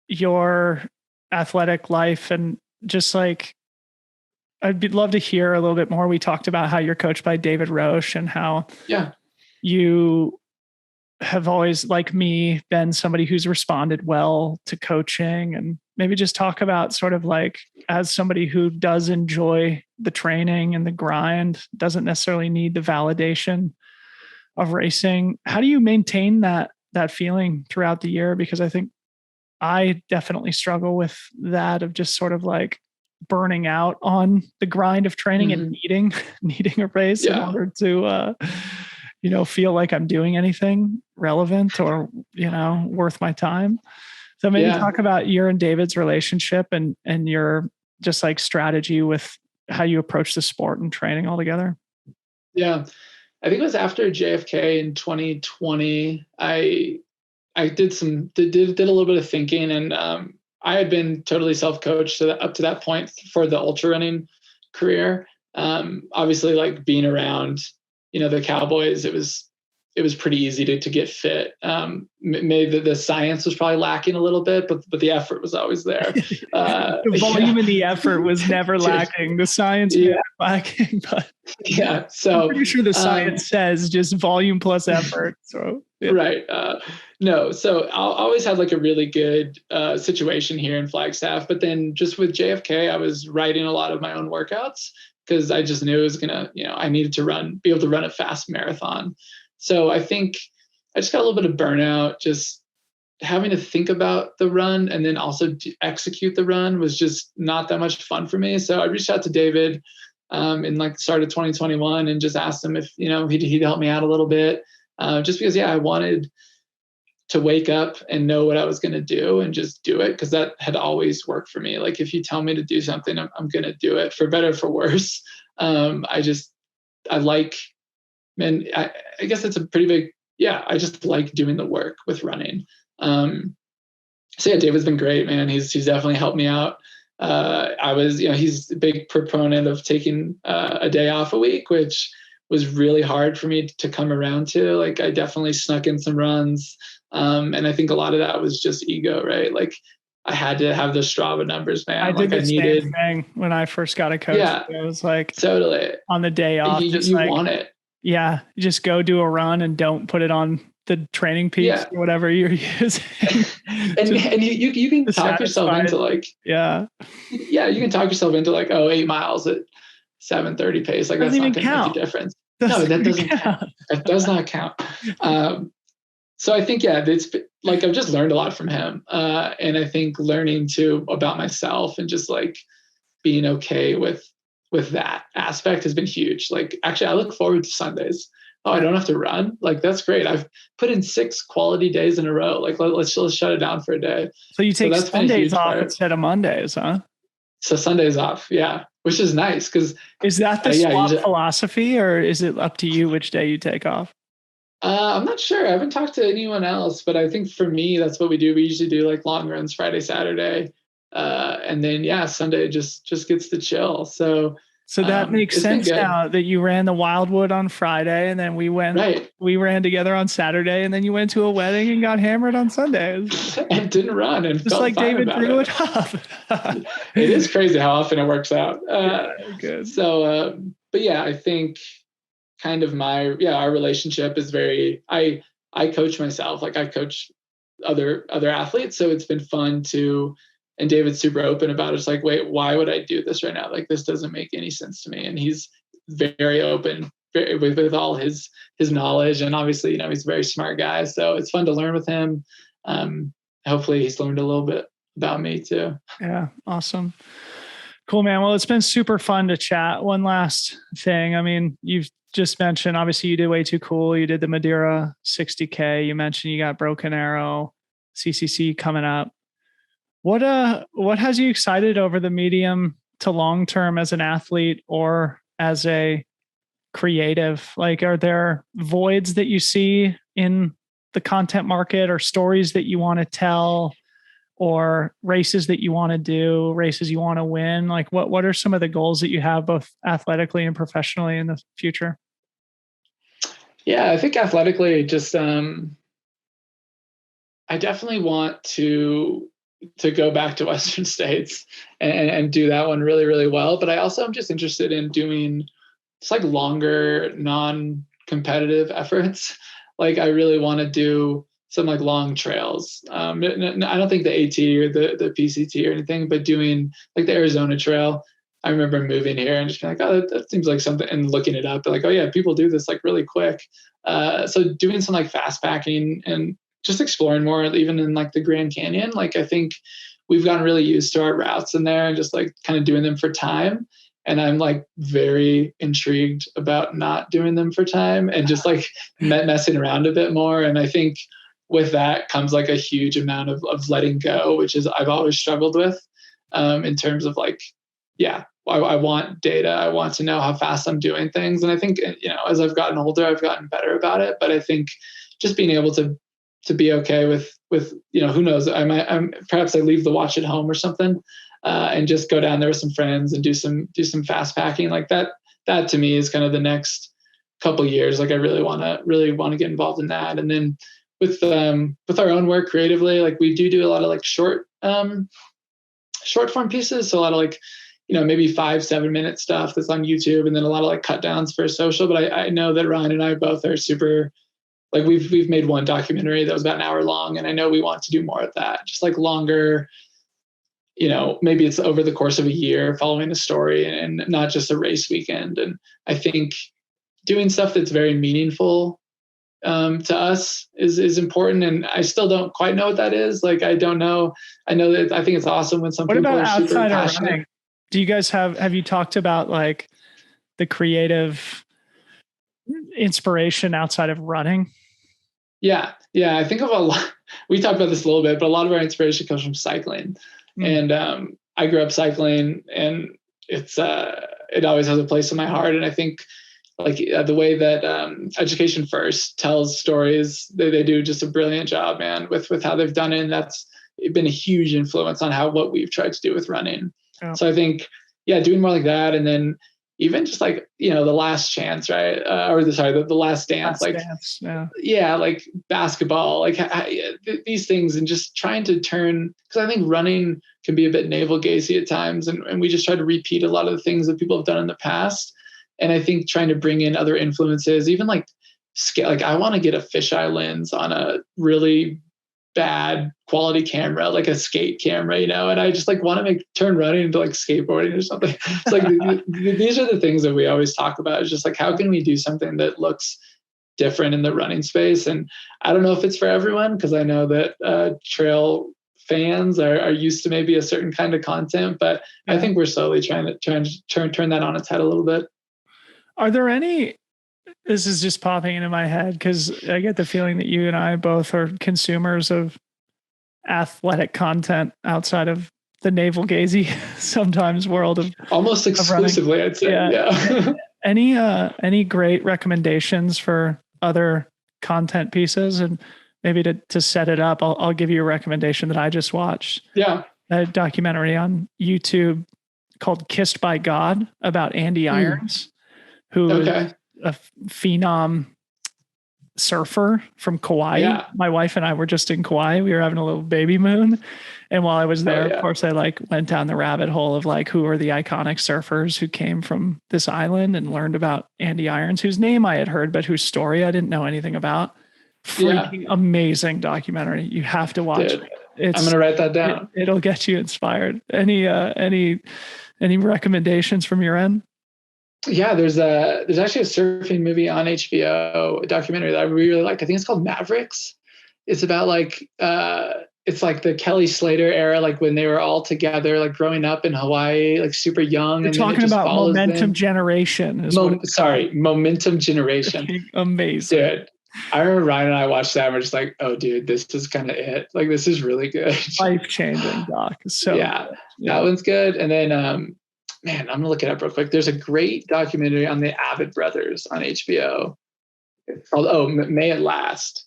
your athletic life, and just like, I'd love to hear a little bit more. We talked about how you're coached by David Roche and how you have always, like me, been somebody who's responded well to coaching, and maybe just talk about sort of like, as somebody who does enjoy the training and the grind, doesn't necessarily need the validation of racing. How do you maintain that feeling throughout the year? Because I think I definitely struggle with that, of just sort of like burning out on the grind of training and needing a race in order to, feel like I'm doing anything relevant or, worth my time. So maybe talk about your and David's relationship and your just like strategy with how you approach the sport and training altogether. Yeah. I think it was after JFK in 2020. I did a little bit of thinking, and I had been totally self-coached up to that point for the ultra running career. Obviously, like being around, the Cowboys, it was pretty easy to get fit. Maybe the science was probably lacking a little bit, but the effort was always there. The volume and the effort was never lacking. The science was lacking, but so I'm pretty sure the science says just volume plus effort. So right. No, so I always had like a really good situation here in Flagstaff, but then just with JFK, I was writing a lot of my own workouts because I just knew it was gonna, I needed to be able to run a fast marathon. So I think I just got a little bit of burnout, just having to think about the run and then also to execute the run was just not that much fun for me. So I reached out to David in like start of 2021 and just asked him if, he'd help me out a little bit. Just because, I wanted to wake up and know what I was going to do and just do it. Cause that had always worked for me. Like if you tell me to do something, I'm going to do it, for better or for worse. I guess it's a pretty big, I just like doing the work with running. David's been great, man. He's definitely helped me out. He's a big proponent of taking a day off a week, which was really hard for me to come around to. Like I definitely snuck in some runs. And I think a lot of that was just ego, right? Like I had to have those Strava numbers, man. I did the same thing when I first got a coach. Yeah, it was like totally on the day off. You want it. Yeah. Just go do a run and don't put it on the training peaks or whatever you're using. and you can talk yourself into like, you can talk yourself into like, 8 miles at 7:30 pace. Like that's not going to make a difference. No, that doesn't count. That does not count. So I think, it's like, I've just learned a lot from him. And I think learning too about myself and just like being okay with that aspect has been huge. Like, actually, I look forward to Sundays. Oh, I don't have to run. Like, that's great. I've put in 6 quality days in a row. Like, let's shut it down for a day. So you take Sundays off instead of Mondays, huh? So Sundays off. Yeah. Which is nice. Cause is that the swap philosophy, or is it up to you which day you take off? I'm not sure. I haven't talked to anyone else, but I think for me, that's what we do. We usually do like long runs Friday, Saturday. And then, Sunday just gets to chill. So that makes sense now that you ran the Wildwood on Friday, and then we ran together on Saturday, and then you went to a wedding and got hammered on Sundays and didn't run, and just like David drew it up. It is crazy how often it works out. Good. So, but I think kind of our relationship is very, I coach myself, like I coach other athletes. So it's been fun and David's super open about it. It's like, wait, why would I do this right now? Like, this doesn't make any sense to me. And he's very open with all his knowledge. And obviously, he's a very smart guy. So it's fun to learn with him. Hopefully he's learned a little bit about me too. Yeah. Awesome. Cool, man. Well, it's been super fun to chat. One last thing. I mean, you've just mentioned, obviously you did Way Too Cool. You did the Madeira 60K. You mentioned you got Broken Arrow, CCC coming up. What has you excited over the medium to long term as an athlete or as a creative? Like, are there voids that you see in the content market, or stories that you want to tell, or races that you want to do, races you want to win? Like, what are some of the goals that you have both athletically and professionally in the future? Yeah, I think athletically, just I definitely want to go back to Western States and do that one really, really well. But I also am just interested in doing just like longer, non-competitive efforts. Like I really want to do some like long trails. I don't think the AT or the PCT or anything, but doing like the Arizona Trail. I remember moving here and just being like, oh, that seems like something, and looking it up, like, oh yeah, people do this like really quick. So doing some like fast packing and just exploring more, even in like the Grand Canyon. Like, I think we've gotten really used to our routes in there and just like kind of doing them for time. And I'm like very intrigued about not doing them for time and just like messing around a bit more. And I think with that comes like a huge amount of letting go, which is I've always struggled with, in terms of like, yeah, I want data. I want to know how fast I'm doing things. And I think, as I've gotten older, I've gotten better about it. But I think just being able to be okay with, who knows, perhaps I leave the watch at home or something, and just go down there with some friends and do some fast packing like that. That to me is kind of the next couple of years. Like I really want to get involved in that. And then with our own work creatively, like we do a lot of like short form pieces. So a lot of like, maybe 5-7 minute stuff that's on YouTube, and then a lot of like cut downs for social. But I know that Ryan and I both are super, like we've made one documentary that was about an hour long, and I know we want to do more of that, just like longer, maybe it's over the course of a year following a story and not just a race weekend. And I think doing stuff that's very meaningful to us is important. And I still don't quite know what that is. Like, I don't know. I know that I think it's awesome when some people are super passionate. Running? Do you guys have you talked about like the creative inspiration outside of running? Yeah. I think of a lot. We talked about this a little bit, but a lot of our inspiration comes from cycling. And I grew up cycling, and it's it always has a place in my heart. And I think like the way that Education First tells stories, they do just a brilliant job, man, with how they've done it. And that's been a huge influence on what we've tried to do with running. Oh. So I think, doing more like that. And then even just like, the Last Chance, right? The Last Dance, like basketball, like these things, and just trying to turn, because I think running can be a bit navel-gazing at times. And we just try to repeat a lot of the things that people have done in the past. And I think trying to bring in other influences, even like scale, like I want to get a fisheye lens on a really bad quality camera, like a skate camera, and I just like want to turn running into like skateboarding or something. It's like these are the things that we always talk about. It's just like, how can we do something that looks different in the running space? And I don't know if it's for everyone, because I know that trail fans are used to maybe a certain kind of content, but I think we're slowly trying to turn that on its head a little bit. Are there any, this is just popping into my head because I get the feeling that you and I both are consumers of athletic content outside of the navel-gazing sometimes world of almost exclusively, I'd say. Yeah. Any great recommendations for other content pieces? And maybe to set it up, I'll give you a recommendation that I just watched. Yeah. A documentary on YouTube called Kissed by God about Andy Irons, who is a phenom surfer from Kauai. Yeah. My wife and I were just in Kauai. We were having a little baby moon. And while I was there, of course, I like went down the rabbit hole of like, who are the iconic surfers who came from this island, and learned about Andy Irons, whose name I had heard, but whose story I didn't know anything about. Freaking amazing documentary. You have to watch it. I'm going to write that down. It'll get you inspired. Any recommendations from your end? Yeah, there's actually a surfing movie on HBO, a documentary that I really like. I think it's called Mavericks. It's about like it's like the Kelly Slater era, like when they were all together, like growing up in Hawaii, like super young. You're talking about Momentum Generation. Momentum Generation. Amazing. Dude, I remember Ryan and I watched that and we're just like, oh dude, this is kind of it. Like, this is really good. Life-changing doc. So yeah, that one's good. And then, man, I'm gonna look it up real quick. There's a great documentary on the Avid brothers on HBO. It's called May It Last.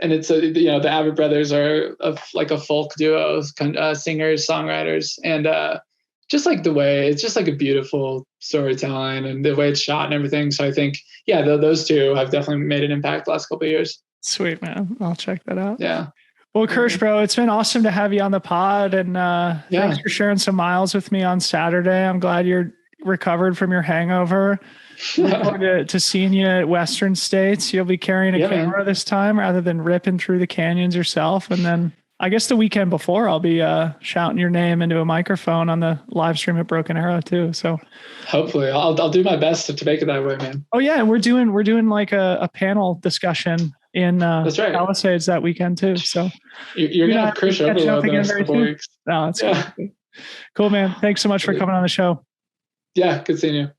And it's the Avid brothers are like a folk duo, singers, songwriters, and just like the way it's just like a beautiful storytelling and the way it's shot and everything. So I think, those two have definitely made an impact the last couple of years. Sweet, man. I'll check that out. Yeah. Well, Kersh, bro, it's been awesome to have you on the pod, and thanks for sharing some miles with me on Saturday. I'm glad you're recovered from your hangover. Look forward to seeing you at Western States. You'll be carrying a camera this time rather than ripping through the canyons yourself. And then I guess the weekend before, I'll be shouting your name into a microphone on the live stream at Broken Arrow too. So hopefully I'll do my best to make it that way, man. Oh yeah. And we're doing like a panel discussion in That's right. Palisades that weekend too. So you're going to have Kersh overload the next couple weeks. No, that's cool, man. Thanks so much for coming on the show. Yeah, good seeing you.